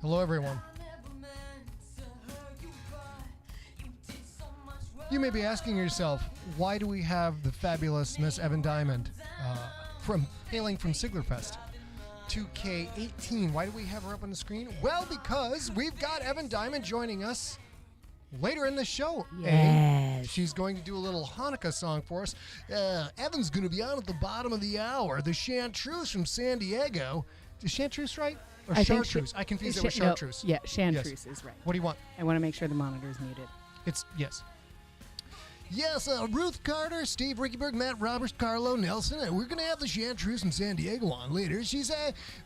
Hello, everyone. You may be asking yourself, why do we have the fabulous Miss Evan Diamond hailing from Siglerfest 2K18? Why do we have her up on the screen? Well, because we've got Evan Diamond joining us later in the show. Yes. She's going to do a little Hanukkah song for us. Evan's going to be on at the bottom of the hour. The Chanteuse from San Diego. Is Chanteuse right? Or Chartreuse? I confuse it with Chartreuse. No, yeah, Chanteuse is right. What do you want? I want to make sure the monitor's muted. Yes. Yes, Ruth Carter, Steve Rickyberg, Matt Roberts, Carlo Nelson, and we're going to have the Chanteuse from San Diego on later. She's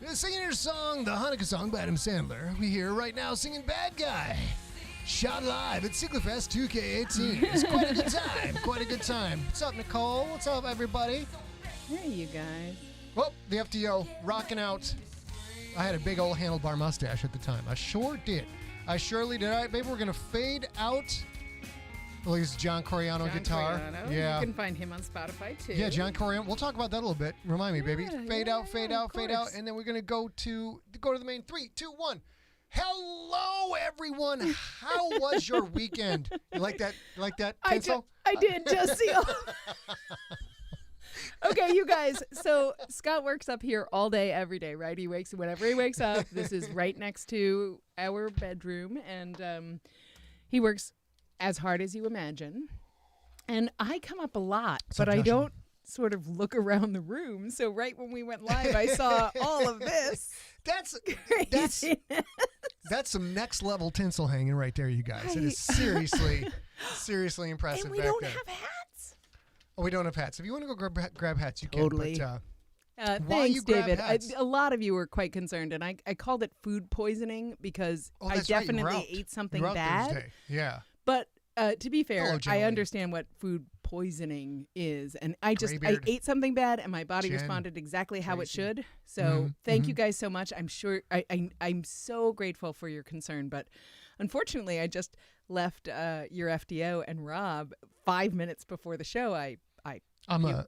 singing her song, the Hanukkah song by Adam Sandler. We hear her right now singing Bad Guy. Shot live at Siglerfest 2K18. It's quite a good time. Quite a good time. What's up, Nicole? What's up, everybody? Hey, you guys. Well, the FTO rocking out. I had a big old handlebar mustache at the time. I sure did. I surely did. All right, baby, we're going to fade out. Well, he's John Coriano guitar. Coriano. Yeah. You can find him on Spotify, too. Yeah, John Coriano. We'll talk about that a little bit. Remind me, baby. Fade out, fade out, and then we're going to go to the main. 3, 2, 1. Hello, everyone. How was your weekend? You like that? You like that pencil? I did, Jesse. Okay, you guys. So Scott works up here all day, every day, right? Whenever he wakes up. This is right next to our bedroom, and he works as hard as you imagine. And I come up a lot, but I don't sort of look around the room. So right when we went live, I saw all of this. That's some next level tinsel hanging right there, you guys. It is seriously impressive. And we don't have hats. Oh, we don't have hats. If you want to go grab hats, you can. Totally. But, thanks, David. A lot of you were quite concerned, and I called it food poisoning because I definitely ate something bad. Thursday. Yeah. But to be fair, I understand what food poisoning is, and I ate something bad, and my body responded exactly how it should. So thank you guys so much. I'm sure I'm so grateful for your concern, but unfortunately, I just left your FDO and Rob 5 minutes before the show. I'm a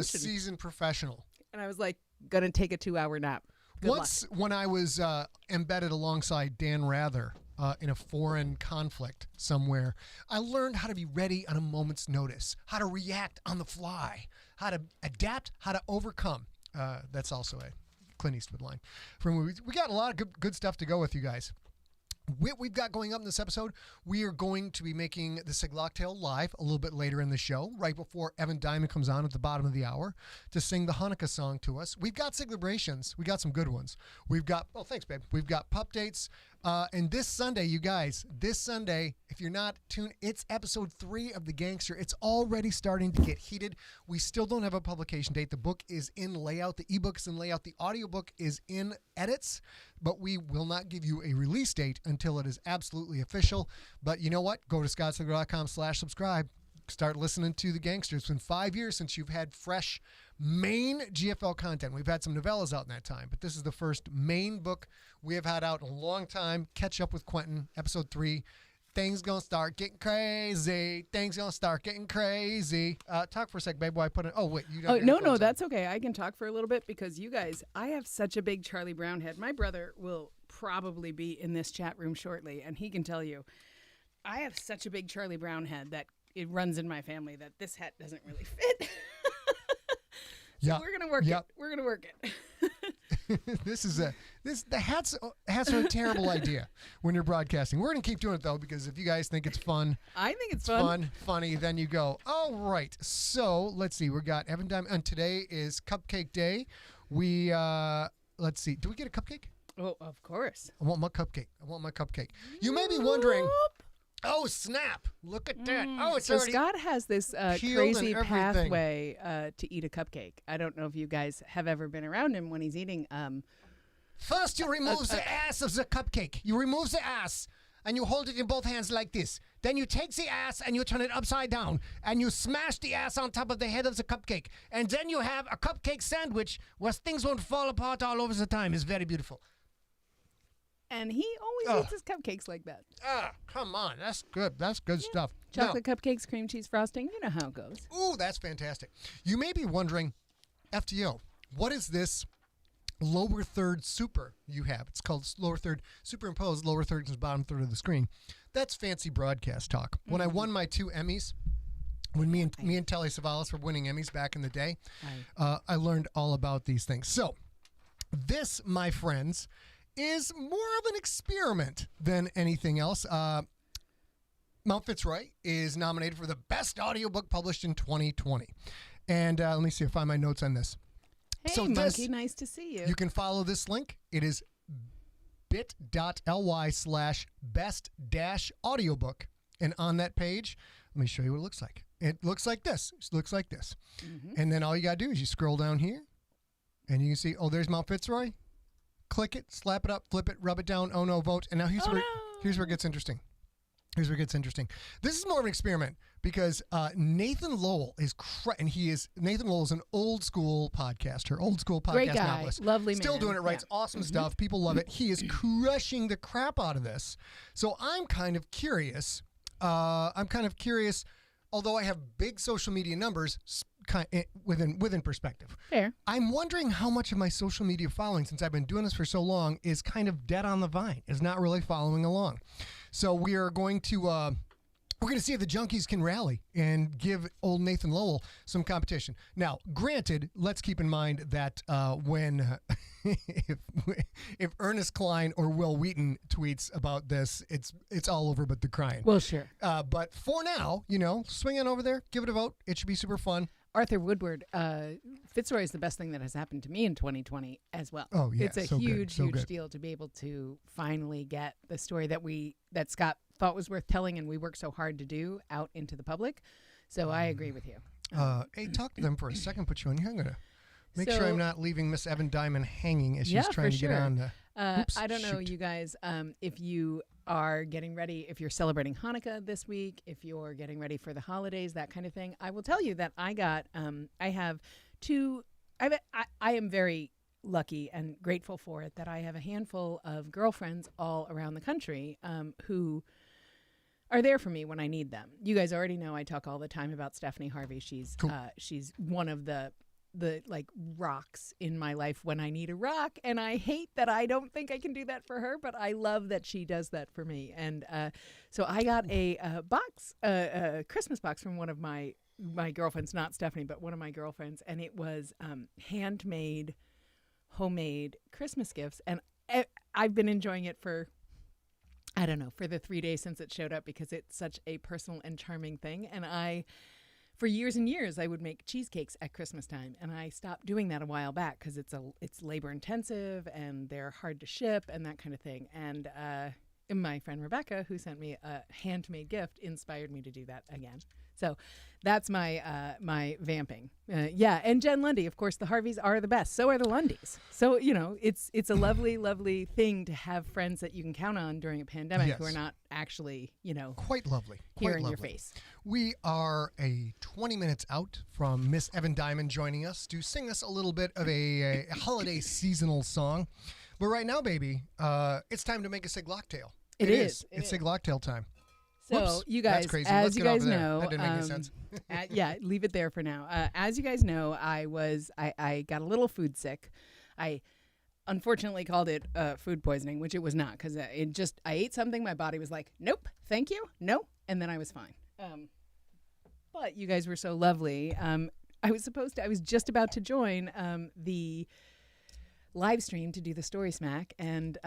seasoned professional, and I was like, gonna take a 2-hour nap. Once when I was embedded alongside Dan Rather in a foreign conflict somewhere, I learned how to be ready on a moment's notice, how to react on the fly, how to adapt, how to overcome. That's also a Clint Eastwood line from movies. We got a lot of good stuff to go with, you guys. What we've got going up in this episode, we are going to be making the Siglocktail live a little bit later in the show, right before Evan Diamond comes on at the bottom of the hour to sing the Hanukkah song to us. We've got Siglabrations. We got some good ones. We've got, thanks, babe. We've got pup dates. And this Sunday, you guys, if you're not tuned, it's episode 3 of The Gangster. It's already starting to get heated. We still don't have a publication date. The book is in layout. The ebook is in layout. The audiobook is in edits, but we will not give you a release date until it is absolutely official. But you know what? Go to scottsligler.com/subscribe. Start listening to The Gangster. It's been 5 years since you've had fresh main GFL content. We've had some novellas out in that time, but this is the first main book we have had out in a long time. Catch up with Quentin, episode 3. Things gonna start getting crazy. Things gonna start getting crazy. Talk for a sec, babe. While I put it. Oh wait, you don't. No, that's okay. I can talk for a little bit because you guys, I have such a big Charlie Brown head. My brother will probably be in this chat room shortly, and he can tell you, I have such a big Charlie Brown head that it runs in my family that this hat doesn't really fit. So we're gonna work it. We're gonna work it. The hats are a terrible idea when you're broadcasting. We're gonna keep doing it though because if you guys think it's fun, I think it's funny, then you go. All right. So let's see. We got Evan Diamond, and today is Cupcake Day. We let's see. Do we get a cupcake? Oh, of course. I want my cupcake. You may be wondering. Oh, snap. Look at that. Oh, it's already Scott has this crazy pathway to eat a cupcake. I don't know if you guys have ever been around him when he's eating. First, you remove the ass of the cupcake. You remove the ass, and you hold it in both hands like this. Then you take the ass, and you turn it upside down, and you smash the ass on top of the head of the cupcake. And then you have a cupcake sandwich where things won't fall apart all over the time. It's very beautiful. And he always eats his cupcakes like that. Come on. That's good. That's good stuff. Chocolate cupcakes, cream cheese frosting. You know how it goes. Ooh, that's fantastic. You may be wondering, FTO, what is this lower third super you have. It's called lower third, superimposed lower third is bottom third of the screen. That's fancy broadcast talk. When I won my 2 Emmys, when me and Telly Savalas were winning Emmys back in the day, I learned all about these things. So this, my friends, is more of an experiment than anything else. Mount Fitzroy is nominated for the best audiobook published in 2020. And let me see if I find my notes on this. Hey, so Monkey, nice to see you. You can follow this link. It is bit.ly/best-audiobook. And on that page, let me show you what it looks like. It looks like this. It looks like this. Mm-hmm. And then all you got to do is you scroll down here, and you can see, oh, there's Mount Fitzroy. Click it, slap it up, flip it, rub it down, oh no, vote. And now here's where it gets interesting. Here's where it gets interesting. This is more of an experiment because Nathan Lowell is Nathan Lowell is an old school podcaster, old school podcast Great guy. Novelist. Lovely Still man. doing it, writes awesome stuff. People love it. He is crushing the crap out of this. So I'm kind of curious. Although I have big social media numbers within perspective. Fair. I'm wondering how much of my social media following, since I've been doing this for so long, is kind of dead on the vine, is not really following along. So we are going to see if the Junkies can rally and give old Nathan Lowell some competition. Now, granted, let's keep in mind that if Ernest Klein or Will Wheaton tweets about this, it's all over but the crying. Well, sure. But for now, swing on over there, give it a vote. It should be super fun. Arthur Woodward, Fitzroy is the best thing that has happened to me in 2020 as well. Oh, yeah. It's a huge deal to be able to finally get the story that Scott thought was worth telling and we worked so hard to do out into the public. So I agree with you. Hey, talk to them for a second, put you on here. I'm going to make sure I'm not leaving Miss Evan Diamond hanging as she's trying to get on the... I don't know, you guys, if you are getting ready, if you're celebrating Hanukkah this week, if you're getting ready for the holidays, that kind of thing, I will tell you that I am very lucky and grateful for it that I have a handful of girlfriends all around the country who are there for me when I need them. You guys already know I talk all the time about Stephanie Harvey. She's cool. She's one of the like rocks in my life when I need a rock, and I hate that I don't think I can do that for her, but I love that she does that for me. And so I got a Christmas box from one of my girlfriends, not Stephanie, but one of my girlfriends, and it was handmade, homemade Christmas gifts, and I've been enjoying it for the 3 days since it showed up because it's such a personal and charming thing. And for years and years, I would make cheesecakes at Christmas time, and I stopped doing that a while back because it's labor intensive and they're hard to ship and that kind of thing. And my friend Rebecca, who sent me a handmade gift, inspired me to do that again. So that's my my vamping. And Jen Lundy, of course, the Harveys are the best. So are the Lundys. So, it's a lovely, lovely thing to have friends that you can count on during a pandemic who are not actually, quite lovely. Here in your face. We are 20 minutes out from Miss Evan Diamond joining us to sing us a little bit of a holiday seasonal song. But right now, baby, it's time to make a Siglocktail. It is. It's Siglocktail time. So, Whoops, you guys, that's crazy. as Let's you get guys over there. know, That didn't make any sense. Leave it there for now. As you guys know, I got a little food sick. I unfortunately called it food poisoning, which it was not, because I ate something. My body was like, nope, thank you, no, and then I was fine. But you guys were so lovely. I was just about to join the live stream to do the Story Smack, and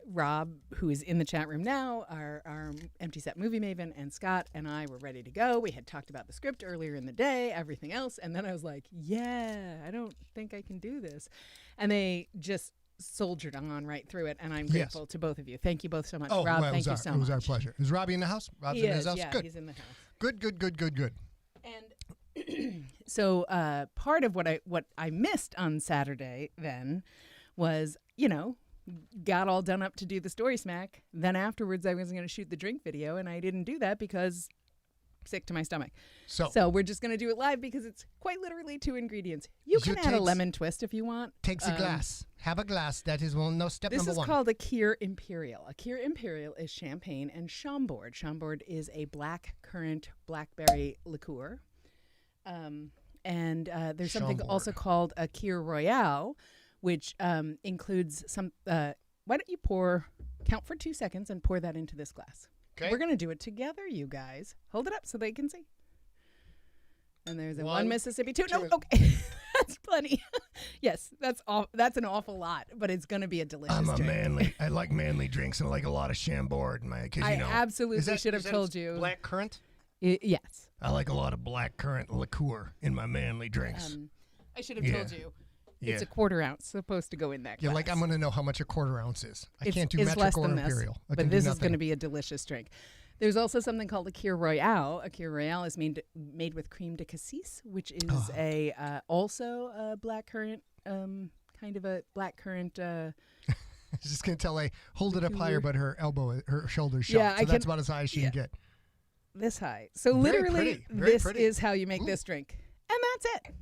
Rob, who is in the chat room now, our Empty Set movie maven, and Scott and I were ready to go. We had talked about the script earlier in the day, everything else, and then I was like, I don't think I can do this. And they just soldiered on right through it, and I'm grateful to both of you. Thank you both so much. Oh, Rob, well, thank you so much. It was our pleasure. Is Robbie in the house? Rob's in his house? Yeah, good. He's in the house. Good. And so part of what I missed on Saturday then was, got all done up to do the Story Smack. Then afterwards I was going to shoot the drink video, and I didn't do that because sick to my stomach. So we're just going to do it live because it's quite literally 2 ingredients. You can add a lemon twist if you want. Takes a glass. Have a glass. That is step number 1. This is called a Kir Imperial. A Kir Imperial is champagne and Chambord. Chambord is a black currant blackberry liqueur. And there's something also called a Kir Royale, which includes some. Why don't you count for 2 seconds and pour that into this glass? Okay. We're going to do it together, you guys. Hold it up so they can see. And there's one Mississippi, two. No, okay. That's plenty. Yes, that's an awful lot, but it's going to be a delicious drink. I like manly drinks, and I like a lot of Chambord. I absolutely should have told you. Black currant? Yes. I like a lot of black currant liqueur in my manly drinks. I should have told you. Yeah. It's a 1/4 ounce supposed to go in that glass. Yeah, like I'm going to know how much a 1/4 ounce is. I can't do metric or imperial. But this is going to be a delicious drink. There's also something called a Kir Royale. A Kir Royale is made with creme de cassis, which is also a black currant, kind of a black current. I was just going to tell hold it up higher, but her shoulder's shot. Yeah, so that's about as high as she can get. This high. So literally, this is how you make this drink. And that's it.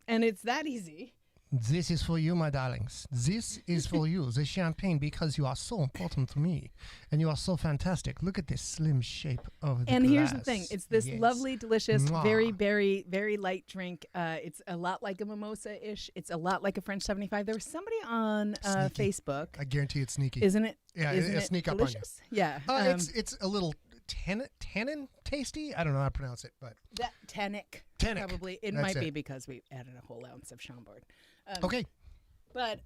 And it's that easy. This is for you, my darlings. This is for you, the champagne, because you are so important to me. And you are so fantastic. Look at this slim shape of the glass. And here's the thing. It's this lovely, delicious, very, very, very light drink. It's a lot like a mimosa-ish. It's a lot like a French 75. There was somebody on Facebook. I guarantee it's sneaky. Isn't it? Yeah, it'll sneak delicious? Up on you. Yeah. It's a little tannin tasty. I don't know how to pronounce it, but that tannic. Probably. It might be because we added a whole ounce of Chambord. Okay. But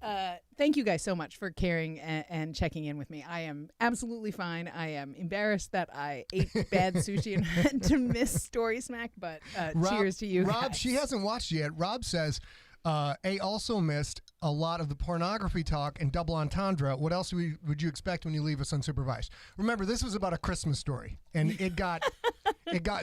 thank you guys so much for caring and checking in with me. I am absolutely fine. I am embarrassed that I ate bad sushi and had to miss Story Smack, but cheers to you Rob, guys. she hasn't watched yet. Rob says, A also missed a lot of the pornography talk and double entendre. What else would you expect when you leave us unsupervised? Remember, this was about a Christmas story, and it got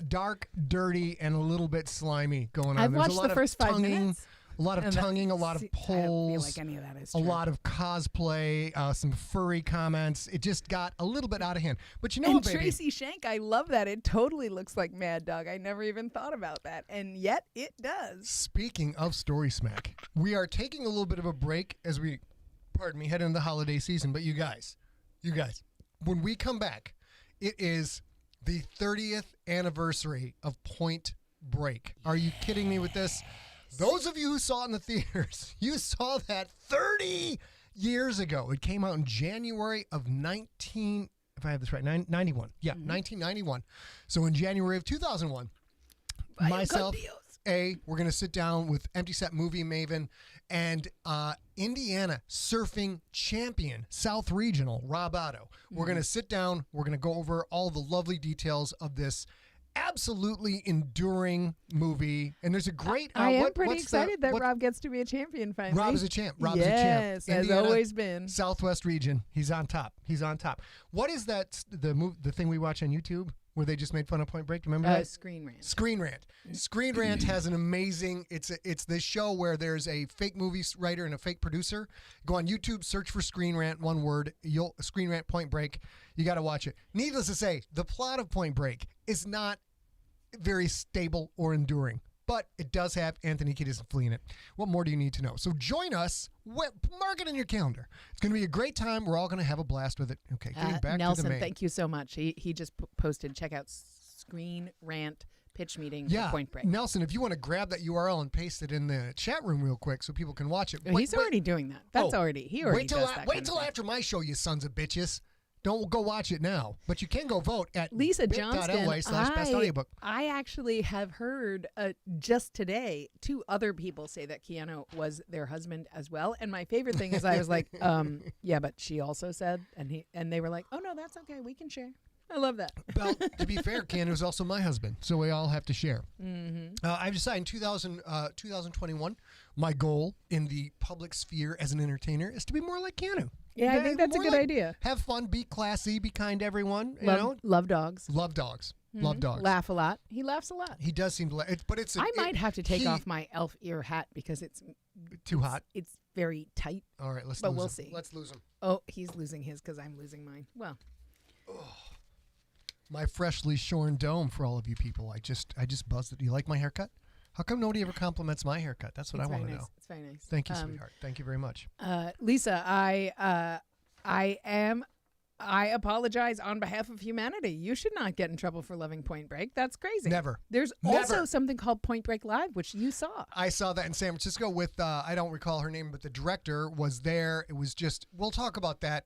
dark, dirty, and a little bit slimy going on. I've watched the first 5 minutes. A lot of tonguing, a lot of pulls, I don't feel like any of that is true. A lot of cosplay, some furry comments. It just got a little bit out of hand. But you know what, baby? Tracy Shank, I love that. It totally looks like Mad Dog. I never even thought about that. And yet it does. Speaking of Story Smack, we are taking a little bit of a break as we, head into the holiday season. But you guys, when we come back, it is the 30th anniversary of Point Break. Are you kidding me with this? Those of you who saw it in the theaters, you saw that 30 years ago. It came out in January of 91. Yeah, 1991. So in January of 2001, myself, we're going to sit down with Empty Set Movie Maven and Indiana surfing champion, South Regional, Rob Otto. We're going to sit down. We're going to go over all the lovely details of this absolutely enduring movie, and there's a great. I am pretty excited that Rob gets to be a champion finally. Rob is a champ. Yes, has always been. Southwest region. He's on top. What is that? The thing we watch on YouTube where they just made fun of Point Break. Remember that? Screen Rant. Screen Rant. Screen Rant has an amazing. It's this show where there's a fake movie writer and a fake producer. Go on YouTube, search for Screen Rant, one word. Screen Rant Point Break. You got to watch it. Needless to say, the plot of Point Break is not very stable or enduring, but it does have Anthony Kiedis and Flea in it. What more do you need to know? So join us. Mark it in your calendar. It's going to be a great time. We're all going to have a blast with it. Okay, getting back Nelson, to the main. Thank you so much. He just posted, check out Screen Rant pitch meeting for Point Break. Nelson, if you want to grab that URL and paste it in the chat room real quick so people can watch it. He's already doing that. He already does that. Wait till after my show, you sons of bitches. Don't go watch it now, but you can go vote at Lisa Johnston. bit.ly/bestaudiobook. I actually have heard just today 2 other people say that Keanu was their husband as well. And my favorite thing is I was like, yeah, but she also said, and they were like, oh no, that's okay, we can share. I love that. Well, to be fair, Keanu is also my husband, so we all have to share. I've decided in 2021, my goal in the public sphere as an entertainer is to be more like Keanu. Yeah, I think that's a good idea. Have fun, be classy, be kind to everyone. Love dogs. Love dogs. Love dogs. Laugh a lot. He laughs a lot. He does seem to laugh. I might have to take off my elf ear hat because it's too hot. It's very tight. All right, we'll see. Let's lose him. Oh, he's losing his because I'm losing mine. Well. My freshly shorn dome for all of you people. I just buzzed it. Do you like my haircut? How come nobody ever compliments my haircut? That's what I want to know. It's very nice. Thank you, sweetheart. Thank you very much. Lisa, I am I apologize on behalf of humanity. You should not get in trouble for loving Point Break. That's crazy. Never. There's also something called Point Break Live, which you saw. I saw that in San Francisco with, I don't recall her name, but the director was there. It was just, we'll talk about that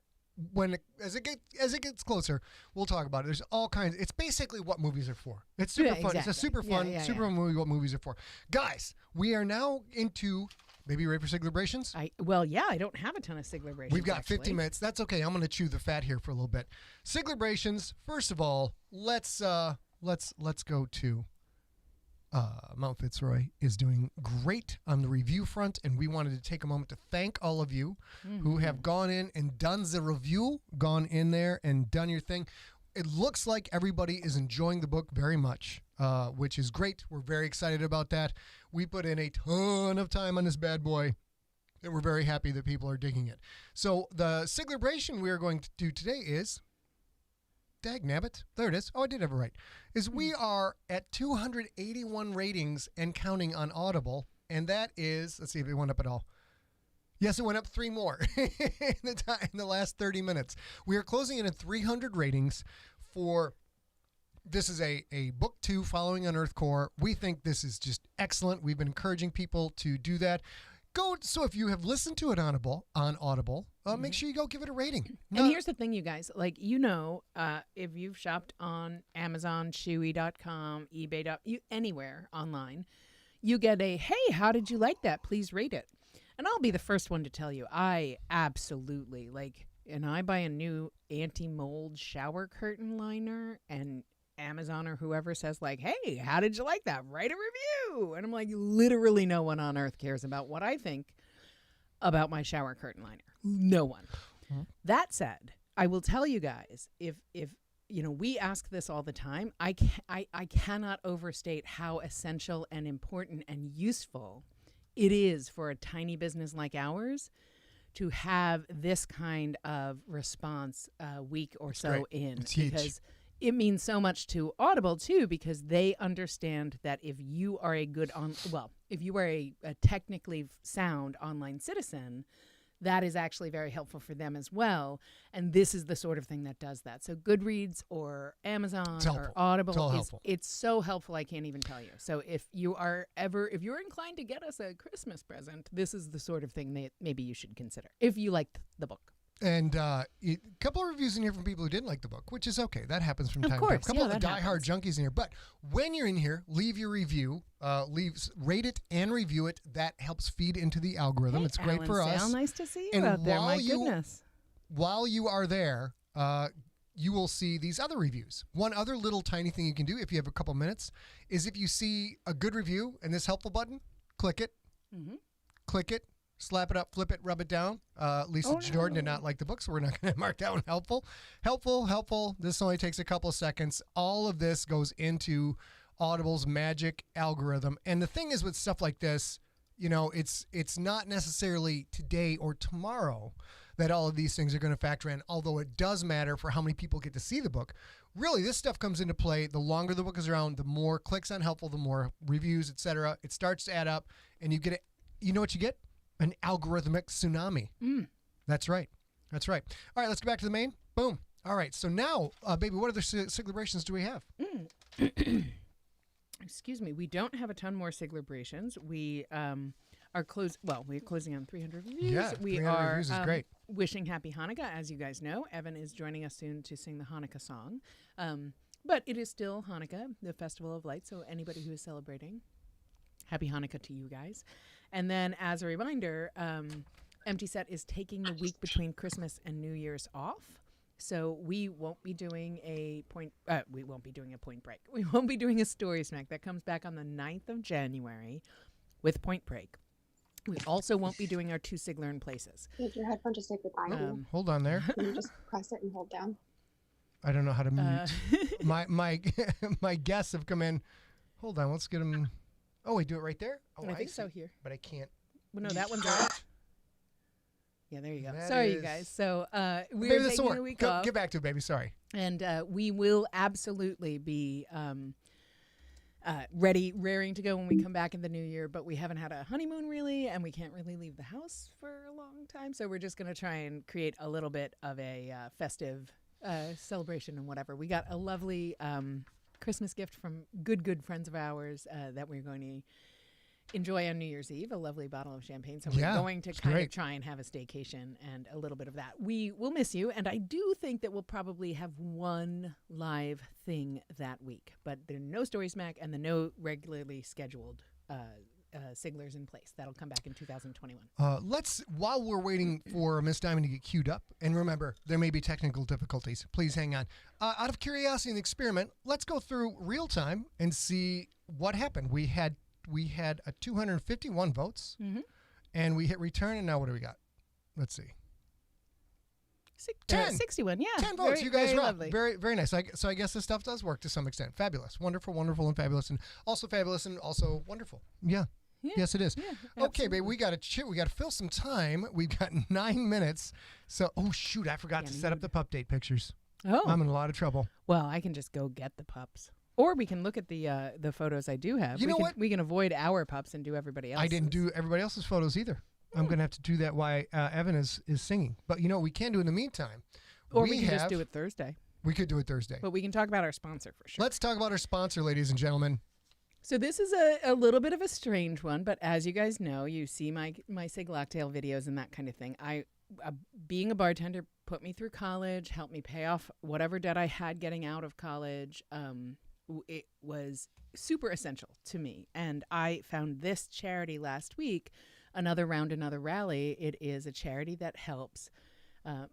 as it gets closer. We'll talk about it. There's all kinds. It's basically what movies are for. It's super fun. Exactly. It's a super fun, super movie. What movies are for, guys. We are now into. Maybe ready for Siglebrations? I don't have a ton of Siglebrations. We've got 15 minutes. That's okay. I'm going to chew the fat here for a little bit. Siglebrations. First of all, let's go to Mount Fitzroy is doing great on the review front, and we wanted to take a moment to thank all of you who have gone in and done the review, gone in there and done your thing. It looks like everybody is enjoying the book very much, which is great. We're very excited about that. We put in a ton of time on this bad boy, and we're very happy that people are digging it. So the Siglebration we are going to do today is, dagnabbit, there it is. Oh, I did have it right. We are at 281 ratings and counting on Audible, and that is, let's see if it went up at all. Yes, it went up 3 more in the last 30 minutes. We are closing in at 300 ratings for, this is a book 2 following Unearthed Core. We think this is just excellent. We've been encouraging people to do that. So if you have listened to it on Audible, make sure you go give it a rating. And here's the thing, you guys, if you've shopped on Amazon, Chewy.com, eBay, anywhere online, you get a, hey, how did you like that? Please rate it. And I'll be the first one to tell you, I absolutely and I buy a new anti-mold shower curtain liner, and Amazon or whoever says hey, how did you like that? Write a review. And I'm like, literally no one on earth cares about what I think about my shower curtain liner. No one. That said, I will tell you guys, if we ask this all the time, I cannot overstate how essential and important and useful it is for a tiny business like ours to have this kind of response a week or so in. It's because huge. It means so much to Audible too, because they understand that if you are a technically sound online citizen, that is actually very helpful for them as well. And this is the sort of thing that does that. So Goodreads or Amazon or Audible, it's so helpful I can't even tell you. So if you're inclined to get us a Christmas present, this is the sort of thing that maybe you should consider if you liked the book. And a couple of reviews in here from people who didn't like the book, which is okay. That happens from time to time. A couple of the diehard junkies in here. But when you're in here, leave your review. Rate it and review it. That helps feed into the algorithm. Hey, it's great for us. Nice to see you out there. My goodness. While you are there, you will see these other reviews. One other little tiny thing you can do if you have a couple minutes is if you see a good review and this helpful button, click it. Click it. Slap it up, flip it, rub it down. Lisa Jordan did not like the book, so we're not going to mark that one helpful. Helpful. This only takes a couple of seconds. All of this goes into Audible's magic algorithm. And the thing is with stuff like this, it's not necessarily today or tomorrow that all of these things are going to factor in, although it does matter for how many people get to see the book. Really, this stuff comes into play. The longer the book is around, the more clicks on helpful, the more reviews, etc. It starts to add up, and you get it. You know what you get? An algorithmic tsunami. That's right. All right, let's get back to the main. Boom. All right, so now, baby, what other Siglebrations do we have? Excuse me. We don't have a ton more Siglebrations. We are we're closing on 300 reviews. Yeah, 300 reviews is great. Wishing Happy Hanukkah. As you guys know, Evan is joining us soon to sing the Hanukkah song. But it is still Hanukkah, the Festival of Light, so anybody who is celebrating, Happy Hanukkah to you guys. And then, as a reminder, Empty Set is taking the week between Christmas and New Year's off, so we won't be doing a point break. We won't be doing a story snack that comes back on the 9th of January with Point Break. We also won't be doing our 2 SIGLERinPLACEs. Did your headphone just say goodbye? Hold on there. Can you just press it and hold down? I don't know how to mute. My guests have come in. Hold on, let's get them. Oh, we do it right there? Oh, I think so here. But I can't. Well, no, that one's out. Yeah, there you go. Sorry, you guys. So we're taking a week off. Get back to it, baby. Sorry. And we will absolutely be raring to go when we come back in the new year, but we haven't had a honeymoon really, and we can't really leave the house for a long time. So we're just going to try and create a little bit of a festive celebration and whatever. We got a lovely Christmas gift from good friends of ours that we're going to enjoy on New Year's Eve, a lovely bottle of champagne. So we're going to kind of try and have a staycation and a little bit of that. We will miss you, and I do think that we'll probably have one live thing that week, but there are no Story Smack and no regularly scheduled Siglers in Place. That'll come back in 2021. While we're waiting for Miss Diamond to get queued up, and remember, there may be technical difficulties. Please hang on. Out of curiosity and experiment, let's go through real time and see what happened. We had 251 votes, and we hit return, and now what do we got? Let's see. 61, yeah. 10 votes. Very, you guys very are lovely. Very, very nice. So I guess this stuff does work to some extent. Fabulous. Wonderful, wonderful, and fabulous, and also fabulous and also wonderful. Yeah. Yes, it is. Yeah, okay, babe, we got to fill some time. We've got 9 minutes. So, oh, shoot, I forgot to set up the pup date pictures. Oh. I'm in a lot of trouble. Well, I can just go get the pups. Or we can look at the photos I do have. You know what? We can avoid our pups and do everybody else's. I didn't do everybody else's photos either. I'm going to have to do that while Evan is singing. But, what we can do in the meantime. Or we can just do it Thursday. We could do it Thursday. But we can talk about our sponsor for sure. Let's talk about our sponsor, ladies and gentlemen. So this is a little bit of a strange one, but as you guys know, you see my Siglocktail videos and that kind of thing. Being a bartender put me through college, helped me pay off whatever debt I had getting out of college. It was super essential to me. And I found this charity last week, Another Round, Another Rally. It is a charity that helps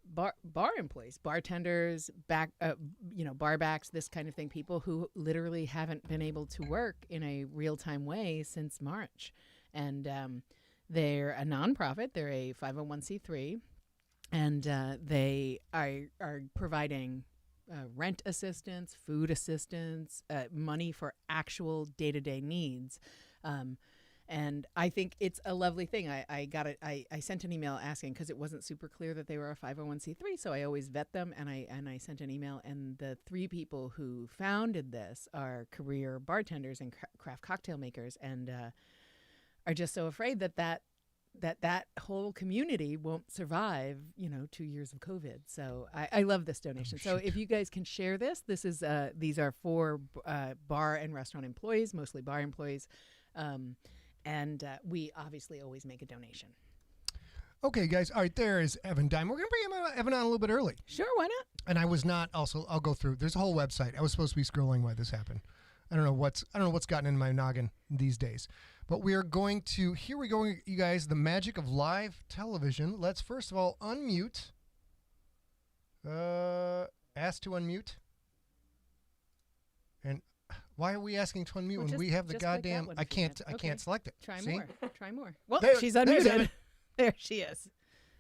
bar employees, bartenders, barbacks, this kind of thing, people who literally haven't been able to work in a real-time way since March. And they're a nonprofit. They're a 501c3, and they are providing rent assistance, food assistance, money for actual day-to-day needs. And I think it's a lovely thing. I sent an email asking because it wasn't super clear that they were a 501c3, so I always vet them, and I sent an email, and the 3 people who founded this are career bartenders and craft cocktail makers, and are just so afraid that whole community won't survive, 2 years of COVID. So I love this donation. So if you guys can share this is these are for bar and restaurant employees, mostly bar employees. And we obviously always make a donation. Okay, guys. All right, there is Evan Dime. We're going to bring Evan on a little bit early. Sure, why not? And I was not also, I'll go through. There's a whole website. I was supposed to be scrolling why this happened. I don't know what's gotten in my noggin these days. But we are going to, here we go, you guys, the magic of live television. Let's first of all unmute. Ask to unmute. And why are we asking to unmute when we have the goddamn? I can't select it. Try See? more. Well, she's there's unmuted. Evan. There she is.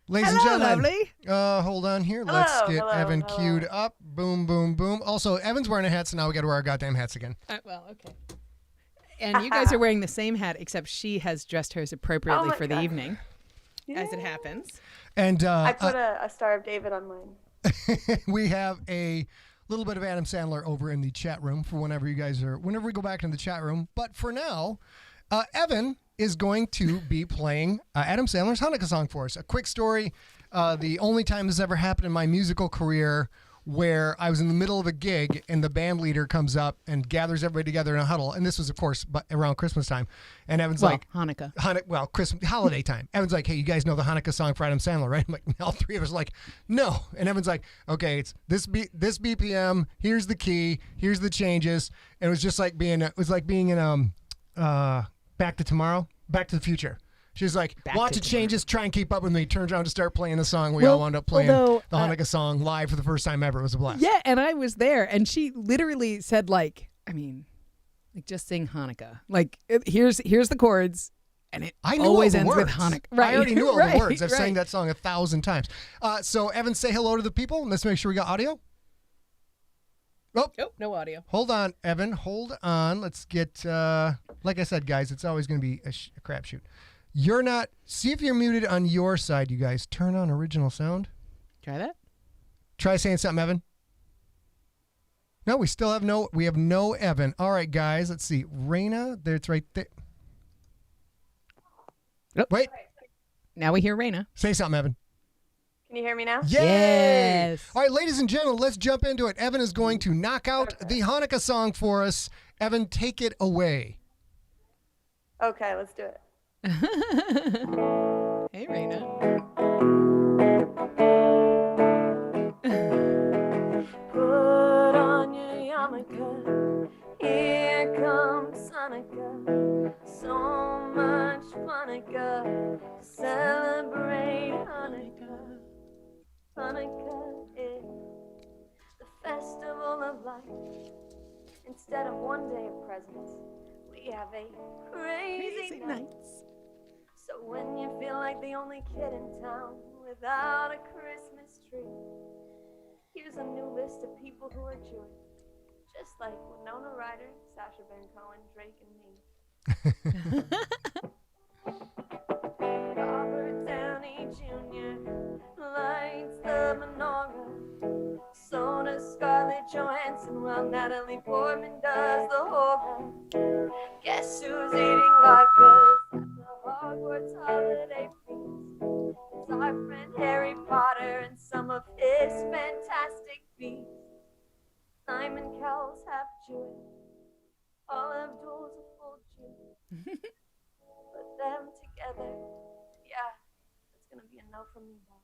Ladies and gentlemen, hold on here. Hello, Let's get hello, Evan hello. queued up. Boom, boom, boom. Also, Evan's wearing a hat, so now we got to wear our goddamn hats again. Well, okay. And you guys are wearing the same hat, except she has dressed hers appropriately for the evening, as it happens. And I put a Star of David on mine. we have a little bit of Adam Sandler over in the chat room for whenever we go back in the chat room. But for now, Evan is going to be playing Adam Sandler's Hanukkah song for us. A quick story. The only time this ever happened in my musical career where I was in the middle of a gig and the band leader comes up and gathers everybody together in a huddle. And this was, of course, around Christmas time. And Evan's like... Hanukkah. Christmas, holiday time. Evan's like, hey, you guys know the Hanukkah song for Adam Sandler, right? I'm like, all 3 of us are like, no. And Evan's like, okay, it's this BPM. Here's the key. Here's the changes. And it was just like being in Back to the Future. She's like, watch it changes, try and keep up with me. Turns around to start playing the song. We all wound up playing the Hanukkah song live for the first time ever. It was a blast. Yeah, and I was there, and she literally said, just sing Hanukkah. Like, here's the chords, and it always ends with Hanukkah. Right. I already knew all the words. I've sang that song 1,000 times. So, Evan, say hello to the people. Let's make sure we got audio. Oh, no audio. Hold on, Evan. Hold on. Let's get, like I said, guys, it's always going to be a crapshoot. You're not, see if you're muted on your side, you guys. Turn on original sound. Try that. Try saying something, Evan. No, we still have no Evan. All right, guys, let's see. Raina, it's right there. Oh. Wait. Now we hear Raina. Say something, Evan. Can you hear me now? Yay! Yes. All right, ladies and gentlemen, let's jump into it. Evan is going to knock out the Hanukkah song for us. Evan, take it away. Okay, let's do it. Hey, Raina. Put on your yarmulke. Here comes Hanukkah. So much Hanukkah. Celebrate Hanukkah. Hanukkah is the festival of light. Instead of one day of presents, we have 8 crazy nights. So when you feel like the only kid in town without a Christmas tree, here's a new list of people who are Jewish, just like Winona Ryder, Sacha Baron Cohen, Drake, and me. Robert Downey Jr. lights the menorah. So does Scarlett Johansson, while Natalie Portman does the horror. Guess who's eating latkes at the Hogwarts holiday feast? It's our friend Harry Potter and some of his fantastic beasts. Simon Cowell's half Jewish. All Abdul's a full Jew. Put them together, yeah, it's gonna be a no from me, Bob.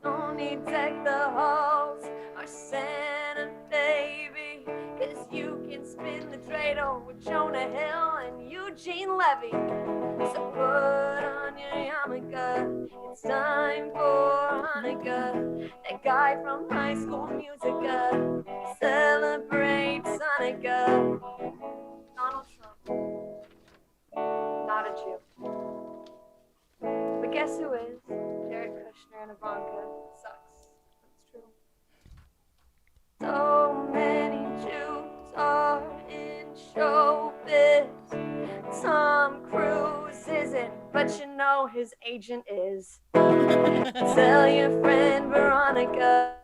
Don't need deck the halls or Santa baby, 'cause you can spin the dreidel with Jonah Hill and Eugene Levy. So put on your yarmulke, it's time for Hanukkah. That guy from High School Musical celebrates Hanukkah. Donald Trump, not a Jew. But guess who is? Jared Kushner and Ivanka. Sucks. That's true. So many Jews are in showbiz. Tom Cruise isn't, but you know his agent is. Tell your friend Veronica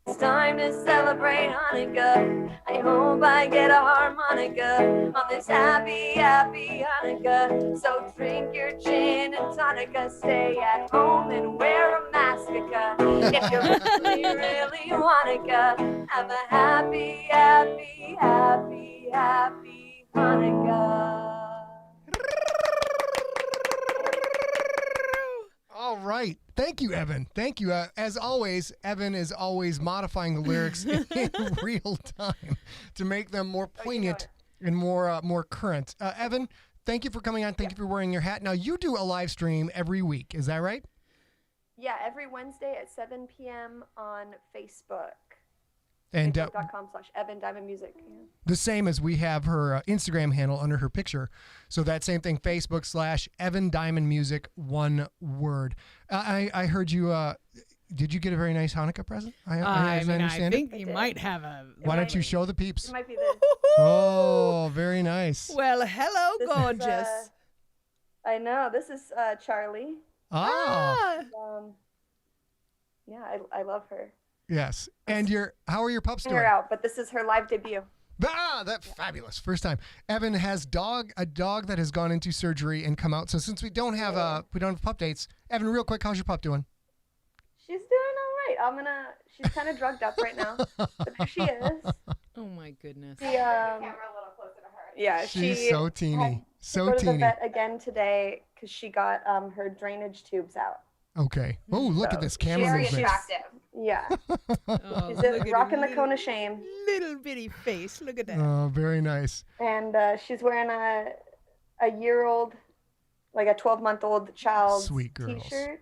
it's time to celebrate Hanukkah. I hope I get a harmonica on this happy, happy Hanukkah. So drink your gin and tonica, stay at home and wear a mascara. If you really, really wanna have a happy, happy, happy, happy Hanukkah. All right. Thank you, Evan. Thank you. As always, Evan is always modifying the lyrics in real time to make them more poignant and more current. Evan, thank you for coming on. Thank you for wearing your hat. Now, you do a live stream every week. Is that right? Yeah, every Wednesday at 7 p.m. on Facebook. And Facebook.com/Evan Diamond Music. Yeah. The same as we have her Instagram handle under her picture. So that same thing, Facebook/Evan Diamond Music, one word. I heard you, did you get a very nice Hanukkah present? I think you might have a... Why don't you show the peeps? It might be this. Oh, very nice. Well, hello, This gorgeous. is, I know. This is Charlie. Ah. Yeah, I love her. Yes. And how are your pups doing? Her out, but this is her live debut. That's fabulous. First time. Evan has a dog that has gone into surgery and come out. So since we don't have pup dates, Evan, real quick, how's your pup doing? She's doing all right. She's kind of drugged up right now, but there she is. Oh my goodness. The camera a little closer to her. Yeah, she's so teeny, so go to teeny. the vet again today because she got her drainage tubes out. Okay. Oh, look at this camera very movement. attractive. Yeah. Oh, She's rocking the cone of shame. Little bitty face. Look at that. Oh, very nice. And she's wearing a year-old, like a 12-month-old child's Sweet girls. T-shirt.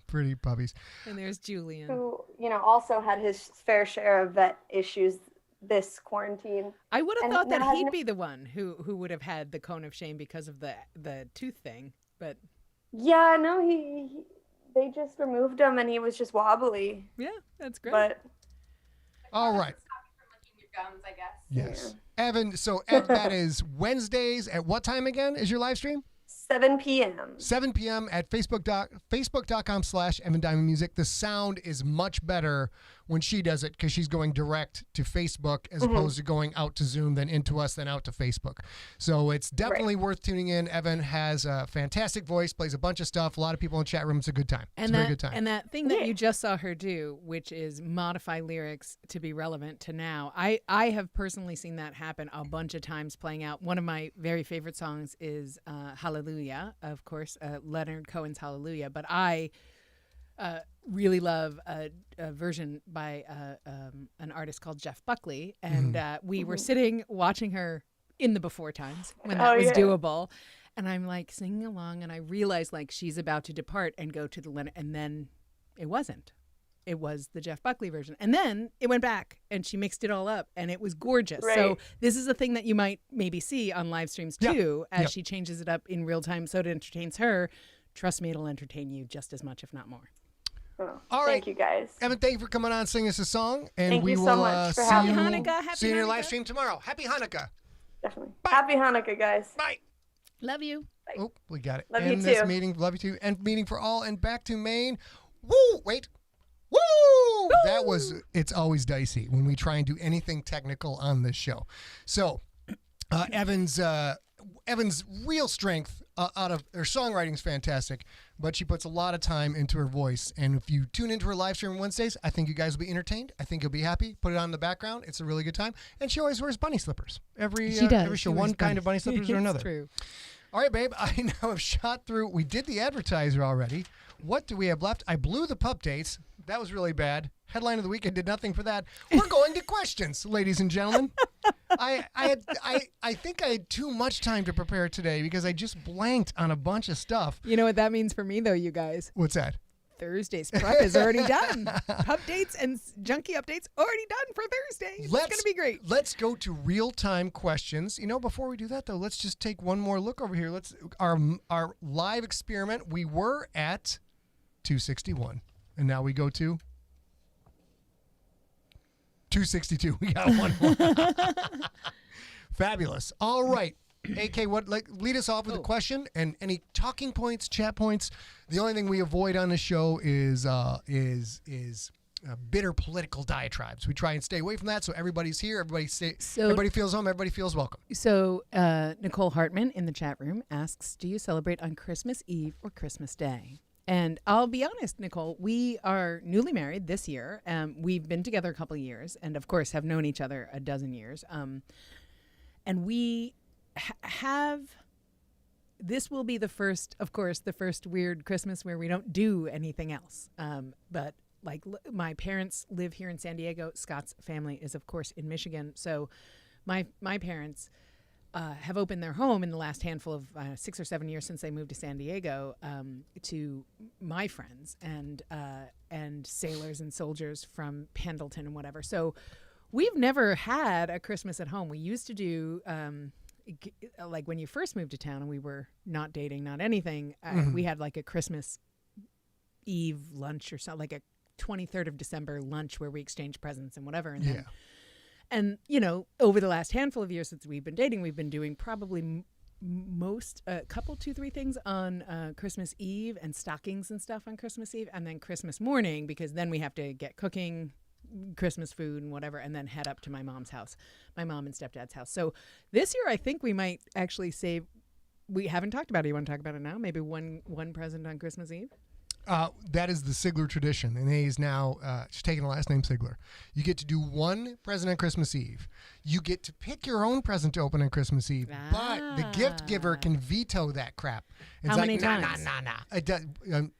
Pretty puppies. And there's Julian. Who, also had his fair share of vet issues this quarantine. I would have thought that he'd be the one who would have had the cone of shame because of the tooth thing, but... Yeah, no, they just removed him and he was just wobbly. Yeah, that's great. But all right. Stop you from licking your gums, I guess. Yes. Yeah. Evan, so that is Wednesdays at what time again is your live stream? 7 p.m. 7 p.m. at facebook.com/Evan Diamond Music. The sound is much better when she does it because she's going direct to Facebook as opposed to going out to Zoom, then into us, then out to Facebook. So it's definitely worth tuning in. Evan has a fantastic voice, plays a bunch of stuff. A lot of people in the chat room. It's a good time. It's a very good time. And that thing that you just saw her do, which is modify lyrics to be relevant to now, I have personally seen that happen a bunch of times playing out. One of my very favorite songs is Hallelujah, of course, Leonard Cohen's Hallelujah. But I really love a version by an artist called Jeff Buckley. And we were sitting watching her in the before times when that was doable. And I'm like singing along and I realized like she's about to depart and go to the Leonard. And then it wasn't. It was the Jeff Buckley version. And then it went back and she mixed it all up and it was gorgeous. Right. So this is a thing that you might maybe see on live streams too, as she changes it up in real time so it entertains her. Trust me, it'll entertain you just as much, if not more. Oh, all right. Thank you, guys. Evan, thank you for coming on, singing us a song. And thank we you will so much for having me. Happy Hanukkah. See you in your live stream tomorrow. Happy Hanukkah. Definitely. Bye. Happy Hanukkah, guys. Bye. Love you. Bye. Oh, we got it. Love you too. This meeting, love you too. And meeting for all and back to Maine. Woo! Wait. Woo! That was, it's always dicey when we try and do anything technical on this show. So, Evan's real strength out of her songwriting is fantastic, but she puts a lot of time into her voice. And if you tune into her live stream on Wednesdays, I think you guys will be entertained. I think you'll be happy. Put it on in the background. It's a really good time. And she always wears bunny slippers. Every show, one kind of bunny slippers or another. It's true. All right, babe. I now have shot through. We did the advertiser already. What do we have left? I blew the pup dates. That was really bad. Headline of the week. I did nothing for that. We're going to questions, ladies and gentlemen. I think I had too much time to prepare today because I just blanked on a bunch of stuff. You know what that means for me, though, you guys? What's that? Thursday's prep is already done. Pup dates and junkie updates already done for Thursday. It's going to be great. Let's go to real-time questions. You know, before we do that, though, let's just take one more look over here. Our live experiment, we were at 261, and now we go to 262. We got one more. Fabulous. All right. AK, lead us off with a question and any talking points, chat points. The only thing we avoid on the show is bitter political diatribes. We try and stay away from that, so everybody's here, everybody feels home, everybody feels welcome. So Nicole Hartman in the chat room asks, do you celebrate on Christmas Eve or Christmas Day? And I'll be honest, Nicole, we are newly married this year. We've been together a couple of years and, of course, have known each other a dozen years. And we this will be the first weird Christmas where we don't do anything else. But like my parents live here in San Diego. Scott's family is, of course, in Michigan. So my parents have opened their home in the last handful of 6 or 7 years since they moved to San Diego to my friends and sailors and soldiers from Pendleton and whatever. So we've never had a Christmas at home. We used to do like when you first moved to town and we were not dating, not anything, we had like a Christmas Eve lunch or something, like a 23rd of December lunch where we exchanged presents and whatever. And then, and you know, over the last handful of years since we've been dating, we've been doing probably a couple, 2-3 things on Christmas Eve and stockings and stuff on Christmas Eve, and then Christmas morning, because then we have to get cooking Christmas food and whatever, and then head up to my mom's house, my mom and stepdad's house. So this year, I think we might actually save. We haven't talked about it. You want to talk about it now? Maybe one present on Christmas Eve. That is the Sigler tradition, and he's now she's taking the last name Sigler. You get to do one present on Christmas Eve. You get to pick your own present to open on Christmas Eve, but the gift giver can veto that crap. It's How many times? Nah. It does,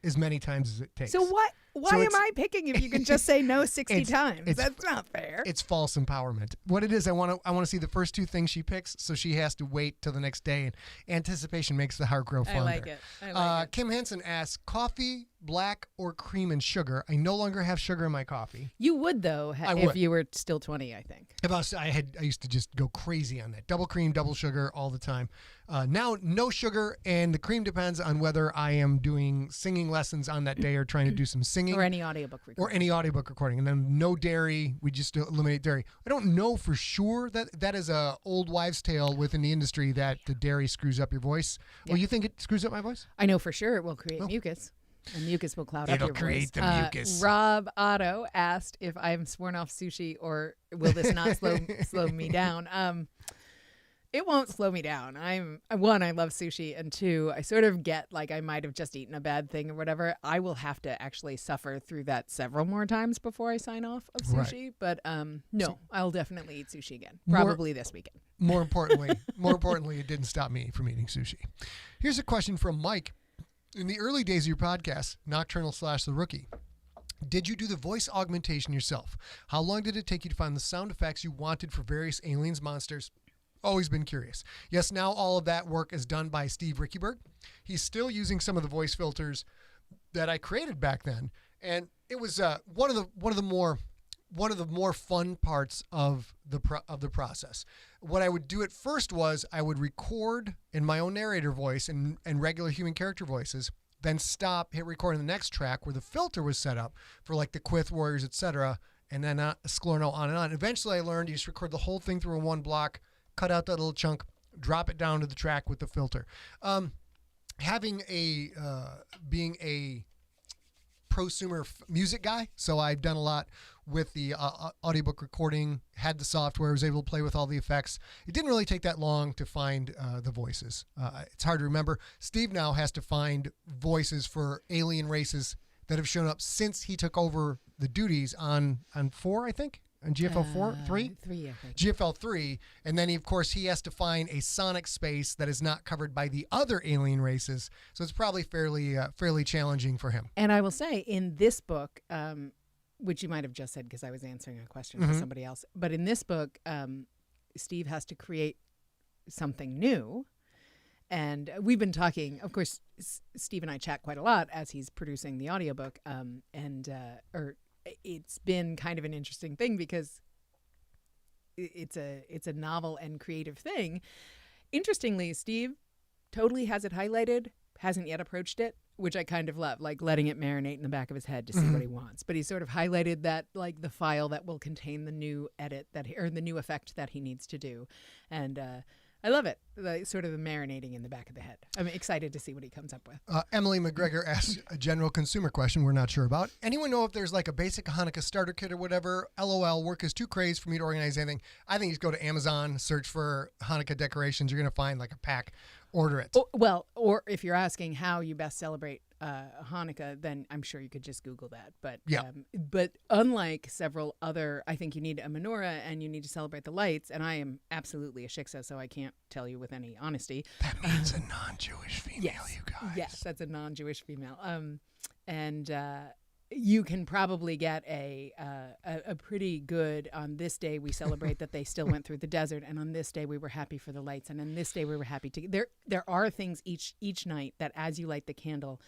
as many times as it takes. So what? Why am I picking if you can just say no 60 times? That's not fair. It's false empowerment. What it is, I want to see the first 2 things she picks, so she has to wait till the next day. And anticipation makes the heart grow fonder. I like it. Kim Henson asks, coffee, black, or cream and sugar? I no longer have sugar in my coffee. You would, though, if you were still 20, I think. I used to just go crazy on that. Double cream, double sugar all the time. Now, no sugar, and the cream depends on whether I am doing singing lessons on that day or trying to do some singing. Or any audiobook recording. And then no dairy. We just eliminate dairy. I don't know for sure that is a old wives' tale within the industry that the dairy screws up your voice. Yeah. Well, you think it screws up my voice? I know for sure it will create mucus. And mucus will cloud up your voice. It'll create the mucus. Rob Otto asked if I'm sworn off sushi or will this not slow me down. It won't slow me down. One, I love sushi, and two, I sort of get like I might have just eaten a bad thing or whatever. I will have to actually suffer through that several more times before I sign off of sushi. Right. But no, I'll definitely eat sushi again. Probably this weekend. More importantly, it didn't stop me from eating sushi. Here's a question from Mike. In the early days of your podcast, Nocturnal/The Rookie, did you do the voice augmentation yourself? How long did it take you to find the sound effects you wanted for various aliens, monsters? Always been curious. Yes, now all of that work is done by Steve Rickyberg. He's still using some of the voice filters that I created back then, and it was one of the more fun parts of the process. What I would do at first was I would record in my own narrator voice and regular human character voices, then stop, hit record in the next track where the filter was set up for like the Quith Warriors, etc., and then Sclorner on and on. Eventually, I learned you just record the whole thing through in one block, cut out that little chunk, drop it down to the track with the filter. Being a prosumer music guy, so I've done a lot with the audiobook recording, had the software, was able to play with all the effects. It didn't really take that long to find the voices. It's hard to remember. Steve now has to find voices for alien races that have shown up since he took over the duties on 4, I think. On GFL 3? 3, I think. GFL 3. And then, of course, he has to find a sonic space that is not covered by the other alien races. So it's probably fairly challenging for him. And I will say, in this book, which you might have just said because I was answering a question for somebody else, but in this book, Steve has to create something new. And we've been talking, of course, Steve and I chat quite a lot as he's producing the audiobook, it's been kind of an interesting thing because it's a novel and creative thing. Interestingly, Steve totally has it highlighted, hasn't yet approached it, which I kind of love, like letting it marinate in the back of his head to see what he wants. But he sort of highlighted that, like the file that will contain the new edit or the new effect that he needs to do. And I love it, sort of the marinating in the back of the head. I'm excited to see what he comes up with. Emily McGregor asked a general consumer question we're not sure about. Anyone know if there's like a basic Hanukkah starter kit or whatever? LOL, work is too crazy for me to organize anything. I think you just go to Amazon, search for Hanukkah decorations. You're going to find like a pack, order it. Or if you're asking how you best celebrate Hanukkah, then I'm sure you could just Google that. But unlike several other, I think you need a menorah and you need to celebrate the lights. And I am absolutely a shiksa, so I can't tell you with any honesty. That means a non-Jewish female, yes, you guys. Yes, that's a non-Jewish female. You can probably get a pretty good, on this day we celebrate that they still went through the desert, and on this day we were happy for the lights, and on this day we were happy to. There are things each night that as you light the candle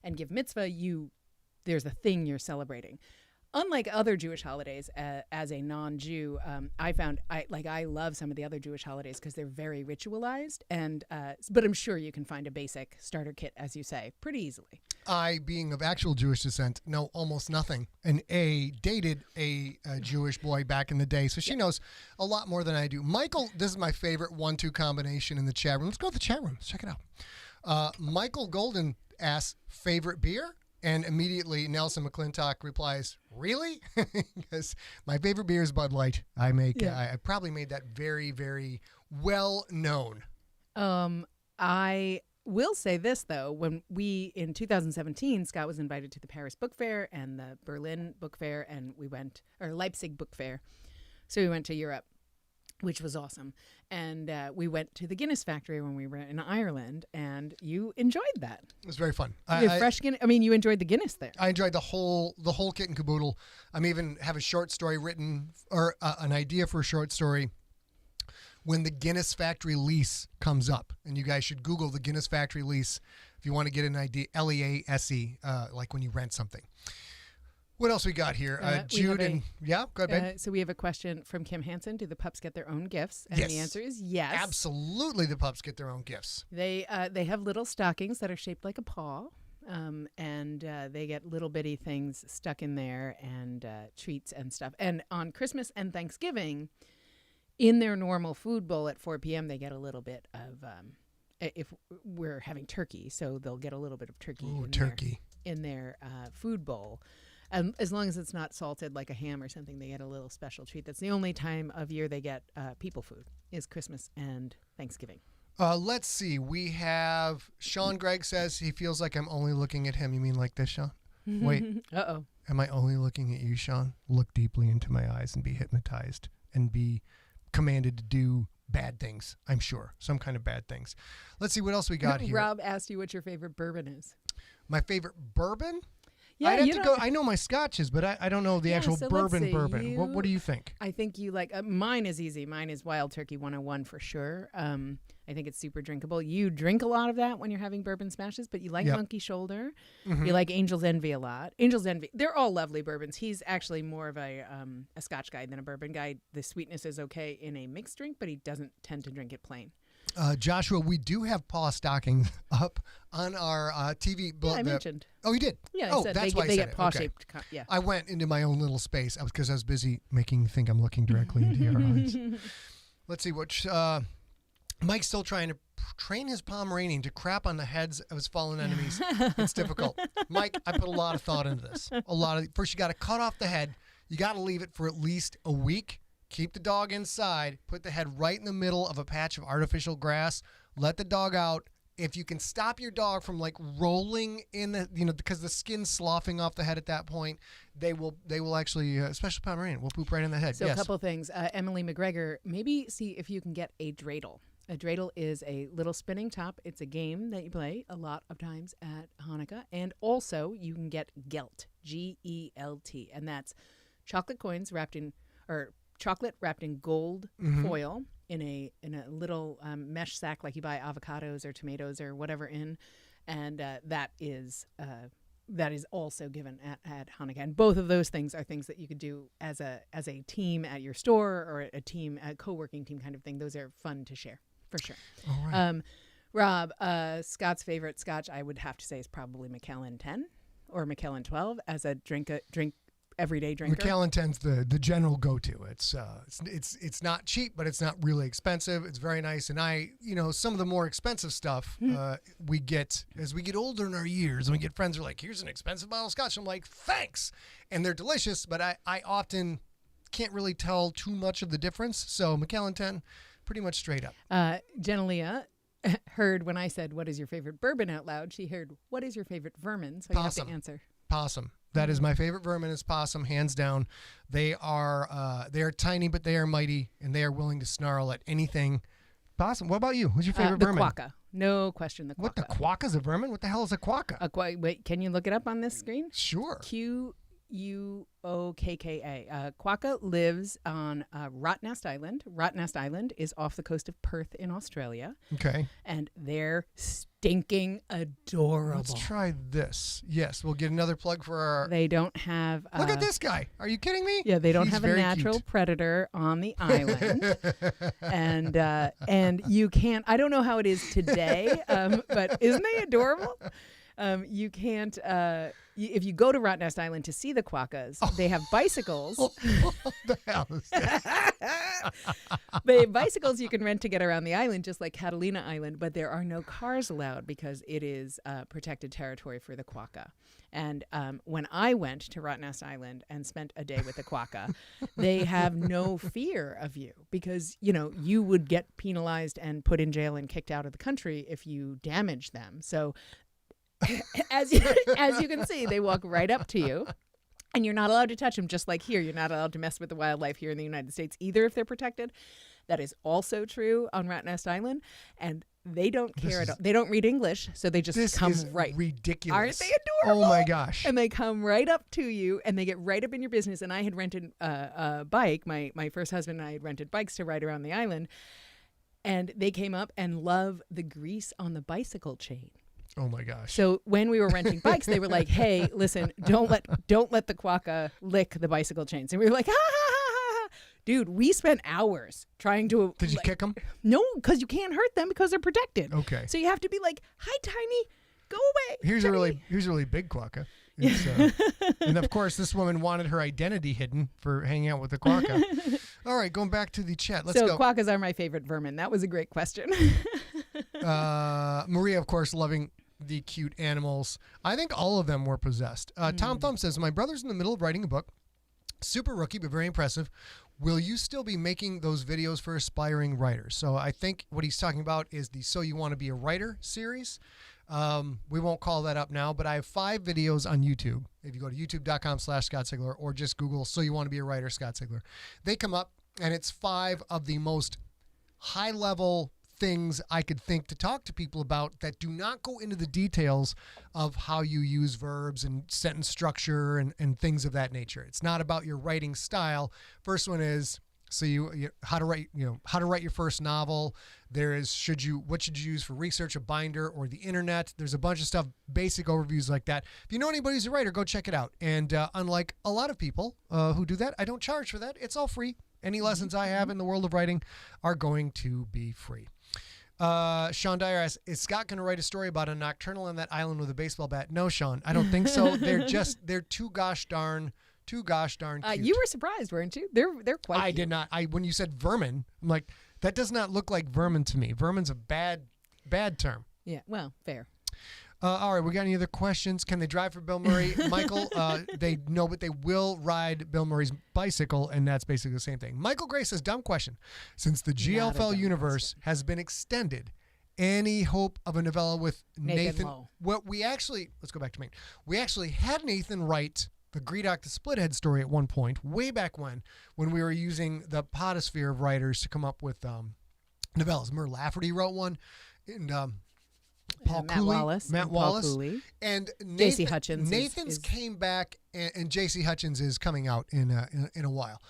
and give mitzvah, there's a thing you're celebrating. Unlike other Jewish holidays, as a non-Jew, I found I love some of the other Jewish holidays because they're very ritualized, but I'm sure you can find a basic starter kit, as you say, pretty easily. I, being of actual Jewish descent, know almost nothing, and dated a Jewish boy back in the day, so she knows a lot more than I do. Michael, this is my favorite 1-2 combination in the chat room. Let's go to the chat room. Let's check it out. Michael Golden asks, favorite beer? And immediately Nelson McClintock replies, really? Because my favorite beer is Bud Light. I probably made that very, very well known. I will say this, though. When in 2017, Scott was invited to the Paris Book Fair and the Berlin Book Fair, and Leipzig Book Fair. So we went to Europe, which was awesome. And we went to the Guinness factory when we were in Ireland, and you enjoyed that. It was very fun. You enjoyed the Guinness there. I enjoyed the whole kit and caboodle. Even have a short story written, or an idea for a short story when the Guinness factory lease comes up. And you guys should Google the Guinness factory lease if you want to get an idea, LEASE, like when you rent something. What else we got here? Jude and go ahead, babe. So we have a question from Kim Hansen. Do the pups get their own gifts? And the answer is yes. Absolutely, the pups get their own gifts. They have little stockings that are shaped like a paw, and they get little bitty things stuck in there and treats and stuff. And on Christmas and Thanksgiving, in their normal food bowl at 4 p.m., they get a little bit of, if we're having turkey, so they'll get a little bit of turkey in their food bowl. As long as it's not salted like a ham or something, they get a little special treat. That's the only time of year they get people food is Christmas and Thanksgiving. Let's see. We have Sean Gregg says he feels like I'm only looking at him. You mean like this, Sean? Wait. Uh-oh. Am I only looking at you, Sean? Look deeply into my eyes and be hypnotized and be commanded to do bad things, I'm sure. Some kind of bad things. Let's see what else we got here. Rob asked you what your favorite bourbon is. My favorite bourbon? Yeah, I'd have to go. I know my scotches, but I don't know the actual bourbon. What do you think? I think you like mine is easy. Mine is Wild Turkey 101 for sure. I think it's super drinkable. You drink a lot of that when you're having bourbon smashes, but you like Monkey Shoulder. Mm-hmm. You like Angel's Envy a lot. Angel's Envy, they're all lovely bourbons. He's actually more of a Scotch guy than a bourbon guy. The sweetness is okay in a mixed drink, but he doesn't tend to drink it plain. Joshua, we do have paw stockings up on our TV. Yeah, I mentioned. Oh, you did? Yeah, I said that's why they I said get paw-shaped. Okay. Yeah. I went into my own little space because I was busy making you think I'm looking directly into your eyes. Let's see what Mike's still trying to train his Pomeranian to crap on the heads of his fallen enemies. It's difficult. Mike, I put a lot of thought into this. First, you got to cut off the head. You got to leave it for at least a week. Keep the dog inside. Put the head right in the middle of a patch of artificial grass. Let the dog out. If you can stop your dog from like rolling in the, because the skin's sloughing off the head at that point, they will actually, especially Pomeranian, will poop right in the head. So a couple of things. Emily McGregor, maybe see if you can get a dreidel. A dreidel is a little spinning top. It's a game that you play a lot of times at Hanukkah. And also you can get gelt, G-E-L-T. And that's chocolate coins chocolate wrapped in gold foil in a little mesh sack like you buy avocados or tomatoes or whatever in, and that is also given at Hanukkah. And both of those things are things that you could do as a team at your store or a co-working team kind of thing. Those are fun to share for sure. All right. Rob, Scott's favorite Scotch I would have to say is probably Macallan 10 or Macallan 12 as a drink everyday drinker. Macallan 10's the general go-to. It's not cheap, but it's not really expensive. It's very nice. And some of the more expensive stuff we get as we get older in our years, and we get friends who are like, here's an expensive bottle of Scotch. I'm like, thanks. And they're delicious, but I often can't really tell too much of the difference. So Macallan 10, pretty much straight up. Genelia heard when I said, what is your favorite bourbon out loud? She heard, what is your favorite vermin? So Possum. You have to answer. Possum. That is my favorite vermin is possum, hands down. They are tiny, but they are mighty, and they are willing to snarl at anything. Possum. What about you? What's your favorite vermin? The quokka. No question, the quokka. What, the quokka's a vermin? What the hell is a quokka? Wait, can you look it up on this screen? Sure. Quokka. Quokka lives on Rottnest Island. Rottnest Island is off the coast of Perth in Australia. Okay. And they're stinking adorable. Let's try this. Yes, we'll get another plug for our... They don't have... Look at this guy. Are you kidding me? Yeah, they don't have a natural predator on the island. and you can't... I don't know how it is today, but isn't they adorable? You can't... if you go to Rottnest Island to see the quokkas, they have bicycles. What the hell is that? They have bicycles you can rent to get around the island, just like Catalina Island, but there are no cars allowed because it is protected territory for the quokka. And when I went to Rottnest Island and spent a day with the quokka, they have no fear of you because, you would get penalized and put in jail and kicked out of the country if you damaged them. So as you can see, they walk right up to you. And you're not allowed to touch them, just like here. You're not allowed to mess with the wildlife here in the United States either if they're protected. That is also true on Rottnest Island. And they don't care at all. They don't read English, so they just come right. This is ridiculous. Aren't they adorable? Oh, my gosh. And they come right up to you, and they get right up in your business. And I had rented a bike. My first husband and I had rented bikes to ride around the island. And they came up and love the grease on the bicycle chain. Oh my gosh. So when we were renting bikes, they were like, "Hey, listen, don't let the quokka lick the bicycle chains." And we were like, "Ha ha ha ha ha!" Dude, we spent hours trying to. Did you kick them? No, because you can't hurt them because they're protected. Okay. So you have to be like, "Hi, Tiny, go away." Here's a really big quokka. And of course, this woman wanted her identity hidden for hanging out with the quokka. All right, going back to the chat. Let's go. So quokkas are my favorite vermin. That was a great question. Maria, of course, loving the cute animals. I think all of them were possessed. Tom Thumb says, my brother's in the middle of writing a book. Super rookie, but very impressive. Will you still be making those videos for aspiring writers? So I think what he's talking about is the So You Want to Be a Writer series. We won't call that up now, but I have 5 videos on YouTube. If you go to youtube.com/Scott Sigler or just Google So You Want to Be a Writer Scott Sigler, they come up, and it's 5 of the most high-level things I could think to talk to people about that do not go into the details of how you use verbs and sentence structure and things of that nature. It's not about your writing style. First one is how to write your first novel. There is what should you use for research, a binder or the internet. There's a bunch of stuff, basic overviews like that. If you know anybody who's a writer, go check it out. And unlike a lot of people who do that, I don't charge for that. It's all free. Any lessons I have in the world of writing are going to be free. Sean Dyer asks, is Scott going to write a story about a nocturnal on that island with a baseball bat? No, Sean, I don't think so. They're too gosh darn cute. You were surprised, weren't you? They're quite cute. Did not. When you said vermin, I'm like, that does not look like vermin to me. Vermin's a bad term. Yeah, well, fair. All right, we got any other questions? Can they drive for Bill Murray? Michael, they know, but they will ride Bill Murray's bicycle, and that's basically the same thing. Michael Gray says, dumb question. Since the GLFL universe has been extended, any hope of a novella with Nathan? Well, let's go back to Maine. We actually had Nathan write the Greedock the Splithead story at one point, way back when we were using the potosphere of writers to come up with novellas. Mur Lafferty wrote one, and Matt Wallace, and J.C. Hutchins. Nathan's came back, and J.C. Hutchins is coming out in a while.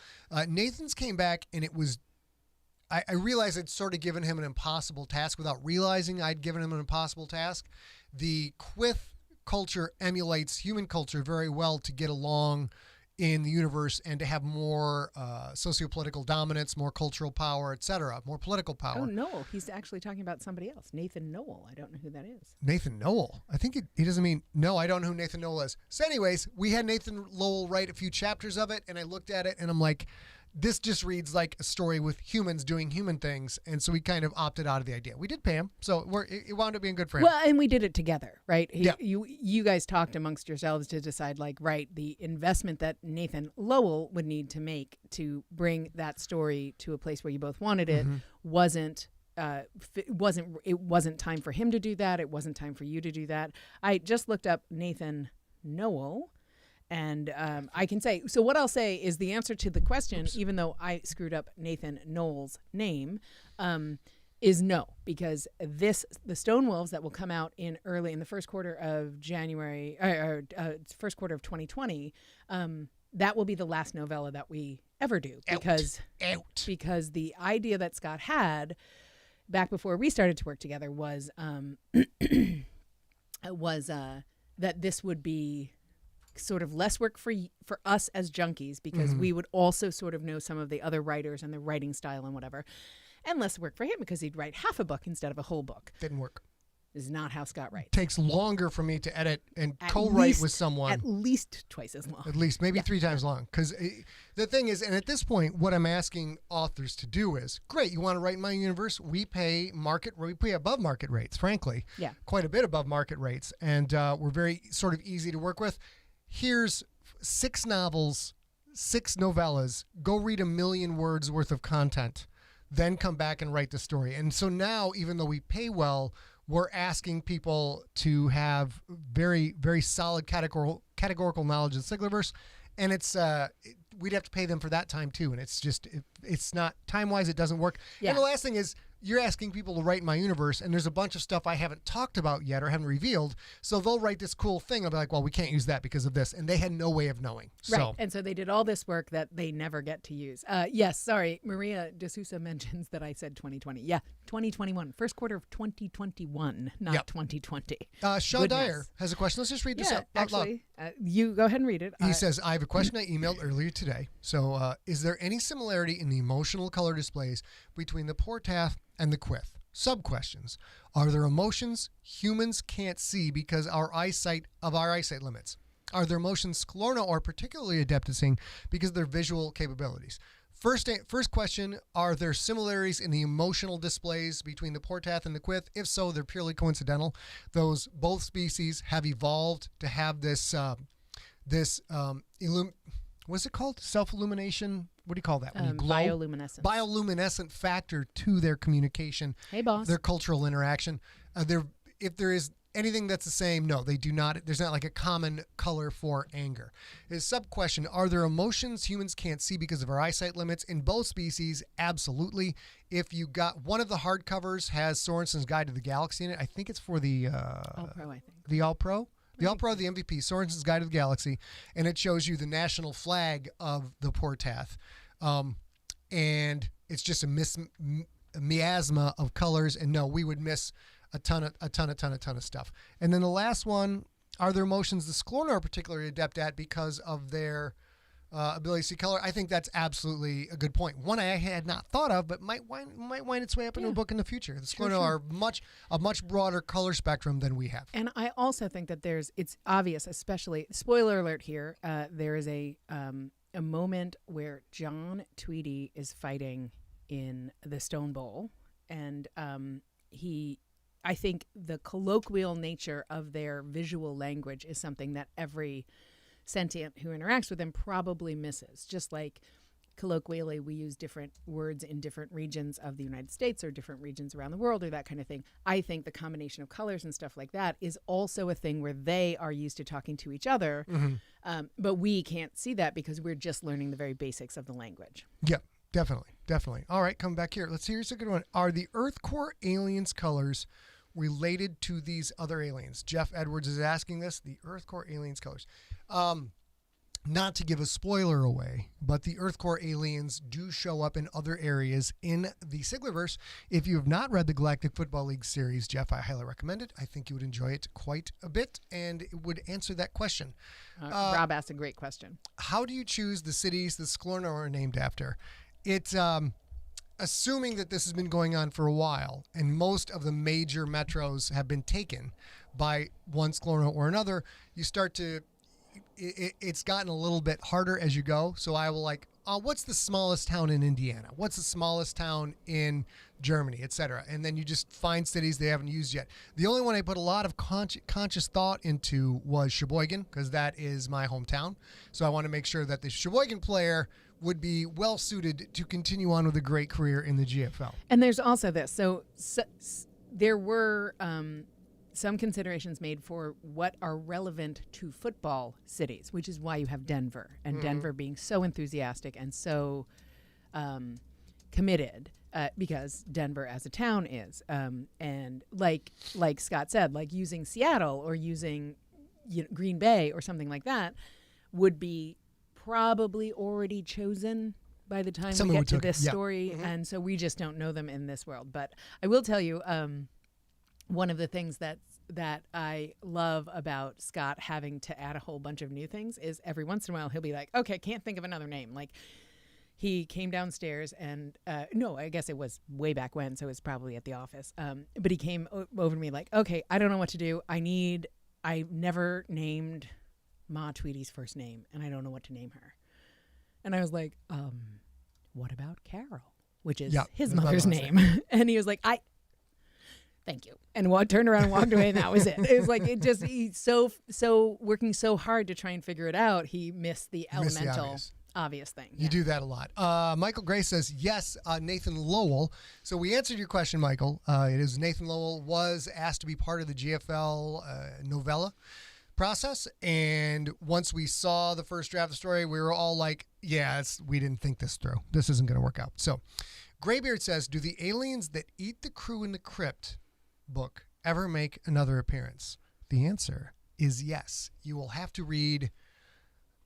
Nathan's came back, and it was. I realized I'd sort of given him an impossible task without realizing I'd given him an impossible task. The Quith culture emulates human culture very well to get along in the universe and to have more sociopolitical dominance, more cultural power, etc., more political power. Oh, no. He's actually talking about somebody else. Nathan Noel. I don't know who that is. Nathan Noel? I think he doesn't mean... No, I don't know who Nathan Noel is. So anyways, we had Nathan Lowell write a few chapters of it, and I looked at it, and I'm like... This just reads like a story with humans doing human things, and so we kind of opted out of the idea. We did pay him, so it wound up being good for him. Well, and we did it together, right? Yeah. You guys talked amongst yourselves to decide, the investment that Nathan Lowell would need to make to bring that story to a place where you both wanted it wasn't time for him to do that. It wasn't time for you to do that. I just looked up Nathan Noel. And I can say, so what I'll say is the answer to the question, even though I screwed up Nathan Noel's name, is no, because the Stone Wolves that will come out in the first quarter of January, first quarter of 2020, that will be the last novella that we ever do, because the idea that Scott had back before we started to work together was that this would be sort of less work for us as junkies, because we would also sort of know some of the other writers and the writing style and whatever, and less work for him because he'd write half a book instead of a whole book. Didn't work. This is not how Scott writes. Takes longer for me to edit and co-write with someone. At least twice as long. At least, maybe 3 times long. Because the thing is, and at this point, what I'm asking authors to do is, great, you want to write in my universe? We pay above market rates, frankly. Yeah. Quite a bit above market rates. And we're very sort of easy to work with. Here's 6 novels, 6 novellas. Go read 1 million words worth of content. Then come back and write the story. And so now, even though we pay well, we're asking people to have very, very solid categorical knowledge of Siglerverse. And we'd have to pay them for that time too. And it's not, time-wise, it doesn't work. Yeah. And the last thing is, you're asking people to write in my universe, and there's a bunch of stuff I haven't talked about yet or haven't revealed. So they'll write this cool thing. I'll be like, well, we can't use that because of this. And they had no way of knowing. Right. And so they did all this work that they never get to use. Yes, sorry. Maria D'Souza mentions that I said 2020. Yeah, 2021. First quarter of 2021, not 2020. Sean Dyer has a question. Let's just read this out actually, loud. You go ahead and read it. He says, I have a question I emailed earlier today. So is there any similarity in the emotional color displays between the Portath and the Quith? Sub-questions. Are there emotions humans can't see because our eyesight limits? Are there emotions Sclorner are particularly adept at seeing because of their visual capabilities? First question, are there similarities in the emotional displays between the Portath and the Quith? If so, they're purely coincidental. Both species have evolved to have this what's it called? Self-illumination? What do you call that? When you glow? Bioluminescence. Bioluminescent factor to their communication. Hey, boss. Their cultural interaction. If there is anything that's the same, no, they do not. There's not like a common color for anger. His sub-question, are there emotions humans can't see because of our eyesight limits? In both species, absolutely. If you got one of the hardcovers has Sorensen's Guide to the Galaxy in it. I think it's for the All-Pro, I think. The All-Pro? The All-Pro, the MVP, Sorensen's Guide to the Galaxy, and it shows you the national flag of the Portath. And it's just a miasma of colors, and no, we would miss a ton of stuff. And then the last one, are there emotions the Sclorner are particularly adept at because of their ability to see color? I think that's absolutely a good point. One I had not thought of, but might wind its way up into a book in the future. The Sclorner are a much broader color spectrum than we have. And I also think that it's obvious, especially, spoiler alert here, there is a moment where John Tweedy is fighting in the Stone Bowl, and I think the colloquial nature of their visual language is something that every sentient who interacts with them probably misses. Just like colloquially we use different words in different regions of the United States or different regions around the world or that kind of thing. I think the combination of colors and stuff like that is also a thing where they are used to talking to each other, but we can't see that because we're just learning the very basics of the language. Yeah, definitely. All right, come back here. Here's a good one. Are the Earth core aliens' colors related to these other aliens? Jeff Edwards is asking this. The Earth core aliens' colors. Not to give a spoiler away, but the Earth core aliens do show up in other areas in the Siglerverse. If you have not read the Galactic Football League series, Jeff, I highly recommend it. I think you would enjoy it quite a bit, and it would answer that question. Rob asked a great question. How do you choose the cities the Sclorner are named after? It's assuming that this has been going on for a while, and most of the major metros have been taken by one Sclorner or another, you start to... It's gotten a little bit harder as you go. So I will what's the smallest town in Indiana? What's the smallest town in Germany, etc.? And then you just find cities they haven't used yet. The only one I put a lot of conscious thought into was Sheboygan, because that is my hometown. So I want to make sure that the Sheboygan player would be well suited to continue on with a great career in the GFL. And there's also this. So there were... some considerations made for what are relevant to football cities, which is why you have Denver, and Denver being so enthusiastic and so committed, because Denver as a town is. And like Scott said, like using Seattle or using Green Bay or something like that would be probably already chosen by the time we get to this story. And so we just don't know them in this world. But I will tell you, one of the things that I love about Scott having to add a whole bunch of new things is every once in a while he'll be like, okay, can't think of another name. Like he came downstairs and no, I guess it was way back when, so it was probably at the office. But he came over to me like, okay, I don't know what to do. I never named Ma Tweedy's first name and I don't know what to name her. And I was like, what about Carol? Which is his mother's name. And he was like, thank you. And turned around and walked away, and that was it. It was like, he's so working so hard to try and figure it out, he missed the elemental obvious thing. You do that a lot. Michael Gray says, yes, Nathan Lowell. So we answered your question, Michael. It is Nathan Lowell was asked to be part of the GFL novella process. And once we saw the first draft of the story, we were all like, we didn't think this through. This isn't going to work out. So Graybeard says, do the aliens that eat the crew in the crypt book ever make another appearance? The answer is yes. You will have to read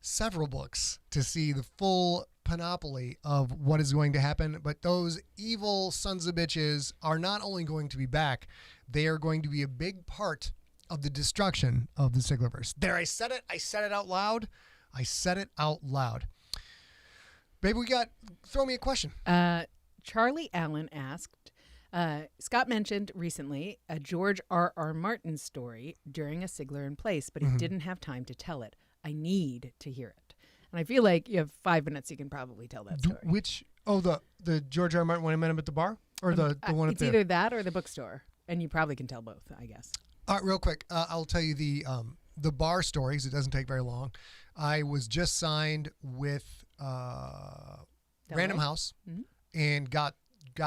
several books to see the full panoply of what is going to happen, but those evil sons of bitches are not only going to be back, they are going to be a big part of the destruction of the Siglerverse. There, I said it. I said it out loud. I said it out loud. Baby, throw me a question. Charlie Allen asked, Scott mentioned recently a George R.R. Martin story during a Sigler-in-Place, but he didn't have time to tell it. I need to hear it. And I feel like you have 5 minutes, you can probably tell that story. The George R. R. Martin when I met him at the bar? Or the one at It's either that or the bookstore. And you probably can tell both, I guess. All right, real quick. I'll tell you the bar story, because it doesn't take very long. I was just signed with Random House and got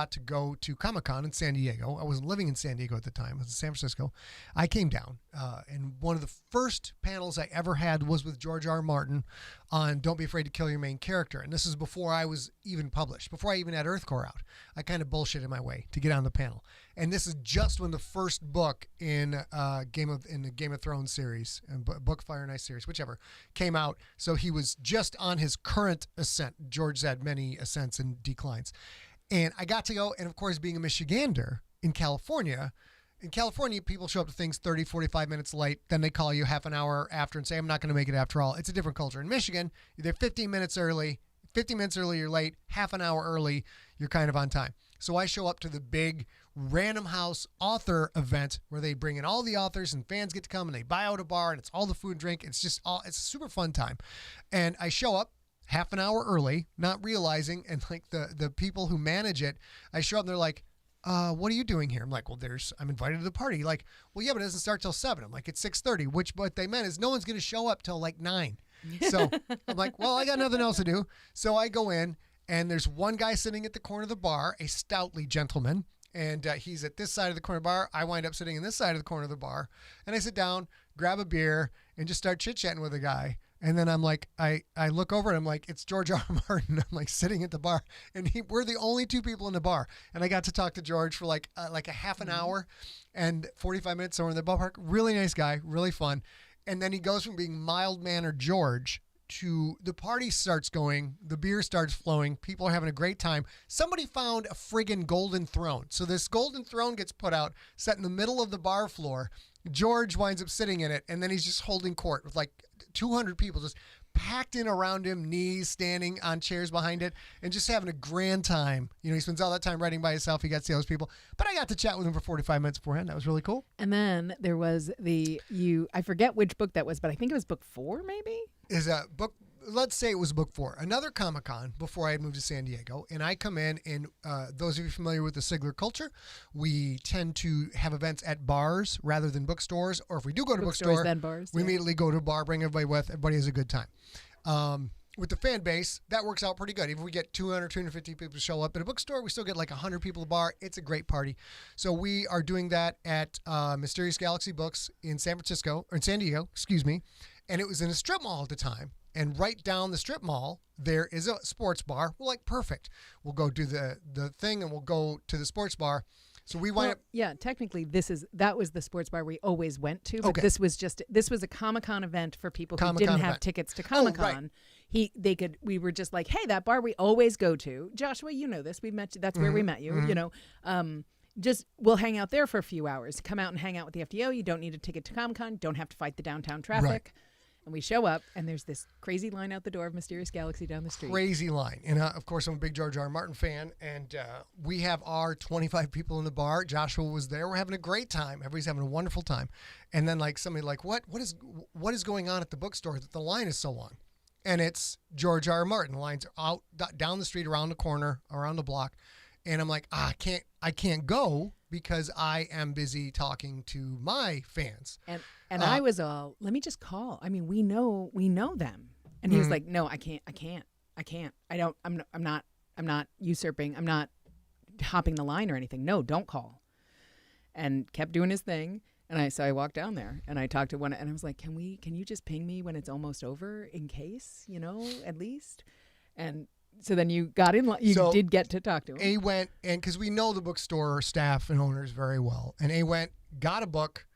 to go to Comic-Con in San Diego. I wasn't living in San Diego at the time. I was in San Francisco. I came down, and one of the first panels I ever had was with George R. R. Martin on Don't Be Afraid to Kill Your Main Character. And this is before I was even published, before I even had Earthcore out. I kind of bullshitted my way to get on the panel. And this is just when the first book in the Game of Thrones series, and Book Fire and Ice series, whichever, came out. So he was just on his current ascent. George had many ascents and declines. And I got to go, and of course, being a Michigander in California, people show up to things 30, 45 minutes late. Then they call you half an hour after and say, I'm not going to make it after all. It's a different culture. In Michigan, you're there 15 minutes early. 50 minutes early, you're late. Half an hour early, you're kind of on time. So I show up to the big Random House author event where they bring in all the authors and fans get to come and they buy out a bar and it's all the food and drink. It's a super fun time. And I show up half an hour early, not realizing, and like the people who manage it, I show up and they're like, what are you doing here? I'm like, well, I'm invited to the party. Like, well, yeah, but it doesn't start till 7. I'm like, it's 6:30, which what they meant is no one's going to show up till like 9. So I'm like, well, I got nothing else to do. So I go in and there's one guy sitting at the corner of the bar, a stoutly gentleman. And he's at this side of the corner of the bar. I wind up sitting in this side of the corner of the bar. And I sit down, grab a beer, and just start chit-chatting with the guy. And then I'm like, I look over and I'm like, it's George R. R. Martin. I'm like sitting at the bar. And we're the only 2 people in the bar. And I got to talk to George for like a half an hour and 45 minutes somewhere in the ballpark. Really nice guy, really fun. And then he goes from being mild-mannered George to the party starts going, the beer starts flowing, people are having a great time. Somebody found a friggin' golden throne. So this golden throne gets put out, set in the middle of the bar floor. George winds up sitting in it, and then he's just holding court with like 200 people just packed in around him, knees standing on chairs behind it, and just having a grand time. You know, he spends all that time writing by himself. He got to see those people. But I got to chat with him for 45 minutes beforehand. That was really cool. And then there was I forget which book that was, but I think it was book 4 maybe? Is a book, let's say it was book 4. Another Comic-Con before I had moved to San Diego. And I come in, and those of you familiar with the Sigler culture, we tend to have events at bars rather than bookstores. Or if we do go to bookstore, then bars, we immediately go to a bar, bring everybody with, everybody has a good time. With the fan base, that works out pretty good. Even if we get 200, 250 people show up at a bookstore, we still get like 100 people at the bar. It's a great party. So we are doing that at Mysterious Galaxy Books in San Diego, and it was in a strip mall at the time. And right down the strip mall, there is a sports bar. We're like, perfect. We'll go do the thing and we'll go to the sports bar. So we wind up. Yeah, technically, that was the sports bar we always went to. But okay. This was a Comic-Con event for people who didn't have tickets to Comic-Con. Oh, right. We were just like, hey, that bar we always go to. Joshua, you know this. We met you. That's where we met you. Mm-hmm. You know, we'll hang out there for a few hours. Come out and hang out with the FDO. You don't need a ticket to Comic-Con. Don't have to fight the downtown traffic. Right. And we show up, and there's this crazy line out the door of Mysterious Galaxy down the street. Crazy line. And, of course, I'm a big George R. R. Martin fan, and we have our 25 people in the bar. Joshua was there. We're having a great time. Everybody's having a wonderful time. And then, like, somebody like, what is going on at the bookstore that the line is so long? And it's George R. R. Martin. The lines are out down the street, around the corner, around the block. And I'm like, I can't go because I am busy talking to my fans. And I was all, let me just call. I mean, we know them. And he was like, no, I can't. I'm not usurping. I'm not hopping the line or anything. No, don't call. And kept doing his thing. And so I walked down there and I talked to one, and I was like, can you just ping me when it's almost over in case, at least? And so then you got in, did get to talk to him. A went, and because we know the bookstore staff and owners very well, and A went, got a book,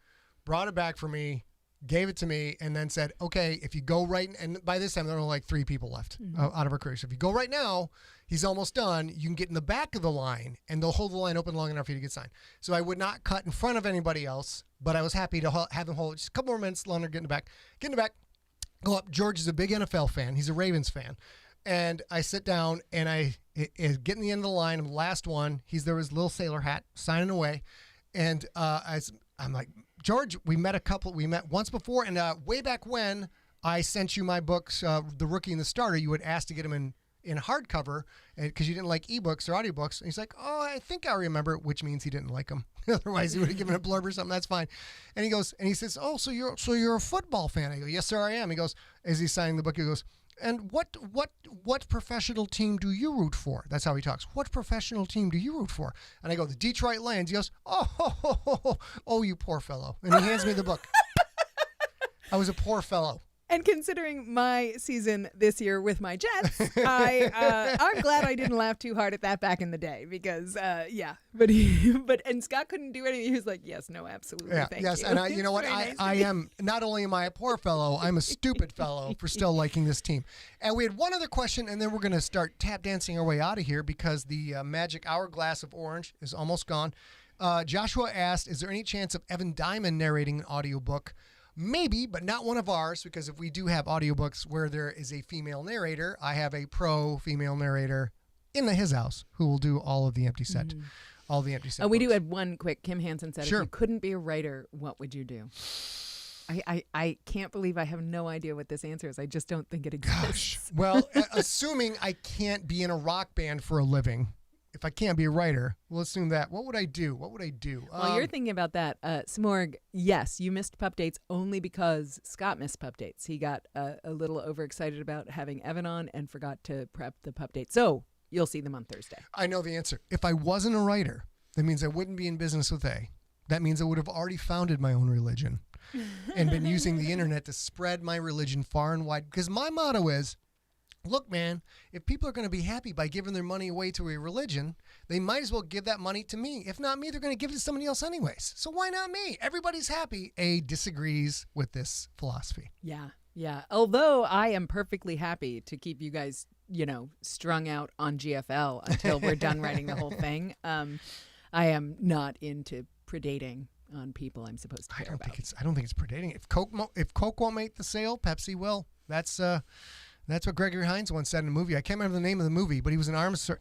brought it back for me, gave it to me, and then said, okay, if you go right, and by this time there were only like 3 people left out of our crew. So if you go right now, he's almost done. You can get in the back of the line, and they'll hold the line open long enough for you to get signed. So I would not cut in front of anybody else, but I was happy to have him hold just a couple more minutes longer, get in the back, go up. George is a big NFL fan. He's a Ravens fan. And I sit down, and I get in the end of the line. I'm the last one. He's there with his little sailor hat, signing away. And I'm like, George, we met once before, and way back when I sent you my books, The Rookie and the Starter, you had asked to get them in hardcover because you didn't like ebooks or audiobooks. And he's like, oh, I think I remember, which means he didn't like them. Otherwise, he would have given a blurb or something. That's fine. And he says, oh, so you're a football fan? I go, yes, sir, I am. He goes, as he's signing the book, he goes, and what professional team do you root for? That's how he talks. What professional team do you root for? And I go, the Detroit Lions. He goes, oh, you poor fellow. And he hands me the book. I was a poor fellow. And considering my season this year with my Jets, I'm glad I didn't laugh too hard at that back in the day because, and Scott couldn't do anything. He was like, yes, no, absolutely, thank you. And you know what? I am, not only am I a poor fellow, I'm a stupid fellow for still liking this team. And we had one other question, and then we're going to start tap dancing our way out of here because the magic hourglass of orange is almost gone. Joshua asked, is there any chance of Evan Diamond narrating an audiobook? Maybe, but not one of ours, because if we do have audiobooks where there is a female narrator, I have a pro female narrator in his house who will do all of the empty set. All the empty set. We do have one quick. Kim Hansen said, sure. If you couldn't be a writer, what would you do? I can't believe I have no idea what this answer is. I just don't think it exists. Gosh. Well, assuming I can't be in a rock band for a living. If I can't be a writer, we'll assume that. What would I do? While you're thinking about that, Smorg, yes, you missed Pup Dates only because Scott missed Pup Dates. He got a little overexcited about having Evan on and forgot to prep the Pup Dates. So you'll see them on Thursday. I know the answer. If I wasn't a writer, that means I wouldn't be in business with A. That means I would have already founded my own religion and been using the internet to spread my religion far and wide. Because my motto is, look, man, if people are going to be happy by giving their money away to a religion, they might as well give that money to me. If not me, they're going to give it to somebody else anyways. So why not me? Everybody's happy. A disagrees with this philosophy. Yeah. Although I am perfectly happy to keep you guys, strung out on GFL until we're done writing the whole thing. I am not into predating on people I'm supposed to care about. I don't think it's predating. If Coke won't make the sale, Pepsi will. That's what Gregory Hines once said in a movie. I can't remember the name of the movie, but he was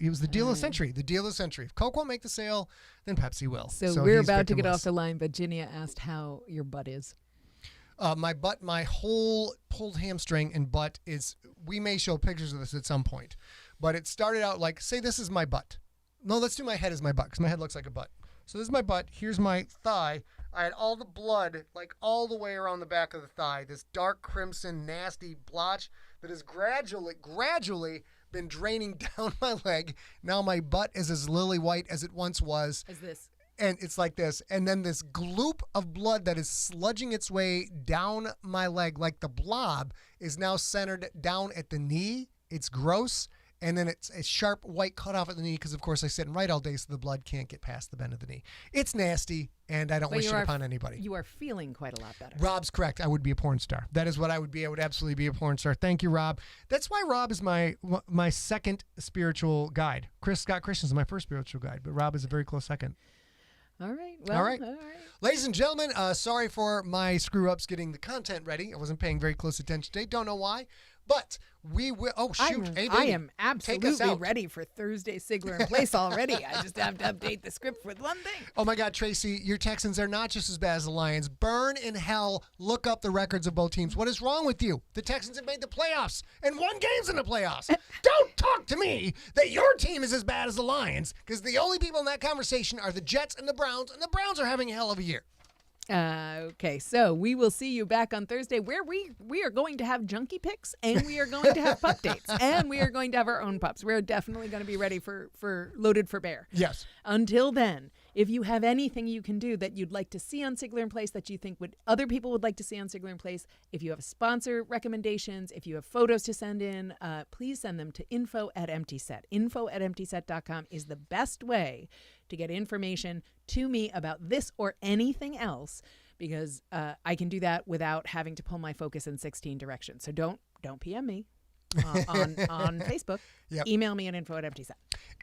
he was the deal of the century. The deal of the century. If Coke won't make the sale, then Pepsi will. So we're about to get off the line, but Ginia asked how your butt is. My butt, my whole pulled hamstring and butt is, we may show pictures of this at some point, but it started out like, say this is my butt. No, let's do my head as my butt because my head looks like a butt. So this is my butt. Here's my thigh. I had all the blood like all the way around the back of the thigh. This dark crimson, nasty blotch that has gradually been draining down my leg. Now my butt is as lily white as it once was. As this. And it's like this. And then this gloop of blood that is sludging its way down my leg like the blob is now centered down at the knee. It's gross. And then it's a sharp white cutoff at the knee because, of course, I sit and write all day, so the blood can't get past the bend of the knee. It's nasty, and I don't wish it upon anybody. You are feeling quite a lot better. Rob's correct. I would be a porn star. That is what I would be. I would absolutely be a porn star. Thank you, Rob. That's why Rob is my second spiritual guide. Scott Christian is my first spiritual guide, but Rob is a very close second. All right. Well, all right. Ladies and gentlemen, sorry for my screw-ups getting the content ready. I wasn't paying very close attention today. Don't know why. But we will. Oh, shoot. I am absolutely ready for Thursday SIGLERinPLACE already. I just have to update the script with one thing. Oh, my God, Tracy, your Texans are not just as bad as the Lions. Burn in hell. Look up the records of both teams. What is wrong with you? The Texans have made the playoffs and won games in the playoffs. Don't talk to me that your team is as bad as the Lions because the only people in that conversation are the Jets and the Browns are having a hell of a year. Okay, so we will see you back on Thursday where we are going to have junkie picks and we are going to have pup dates and we are going to have our own pups. We're definitely going to be ready for Loaded for Bear. Yes. Until then, if you have anything you can do that you'd like to see on SIGLERinPLACE that you think other people would like to see on SIGLERinPLACE, if you have sponsor recommendations, if you have photos to send in, please send them to info@emptyset. Info@emptyset.com is the best way to get information to me about this or anything else, because I can do that without having to pull my focus in 16 directions. So don't PM me on Facebook. Yep. Email me at info@emptyset.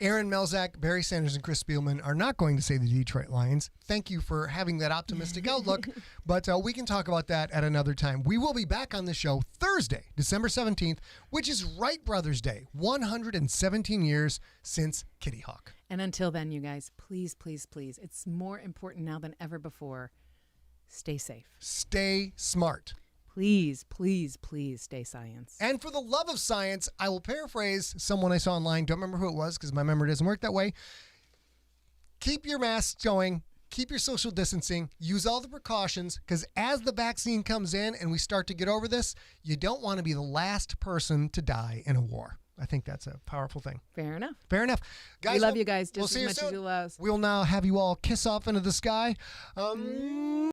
Aaron Melzak, Barry Sanders, and Chris Spielman are not going to say the Detroit Lions. Thank you for having that optimistic outlook, but we can talk about that at another time. We will be back on the show Thursday, December 17th, which is Wright Brothers Day, 117 years since Kitty Hawk. And until then, you guys, please, please, please, it's more important now than ever before. Stay safe. Stay smart. Please, please, please stay science. And for the love of science, I will paraphrase someone I saw online. Don't remember who it was because my memory doesn't work that way. Keep your masks going. Keep your social distancing. Use all the precautions because as the vaccine comes in and we start to get over this, you don't want to be the last person to die in a war. I think that's a powerful thing. Fair enough. Fair enough. Guys, we love you guys just we'll as much as you love us. We'll now have you all kiss off into the sky.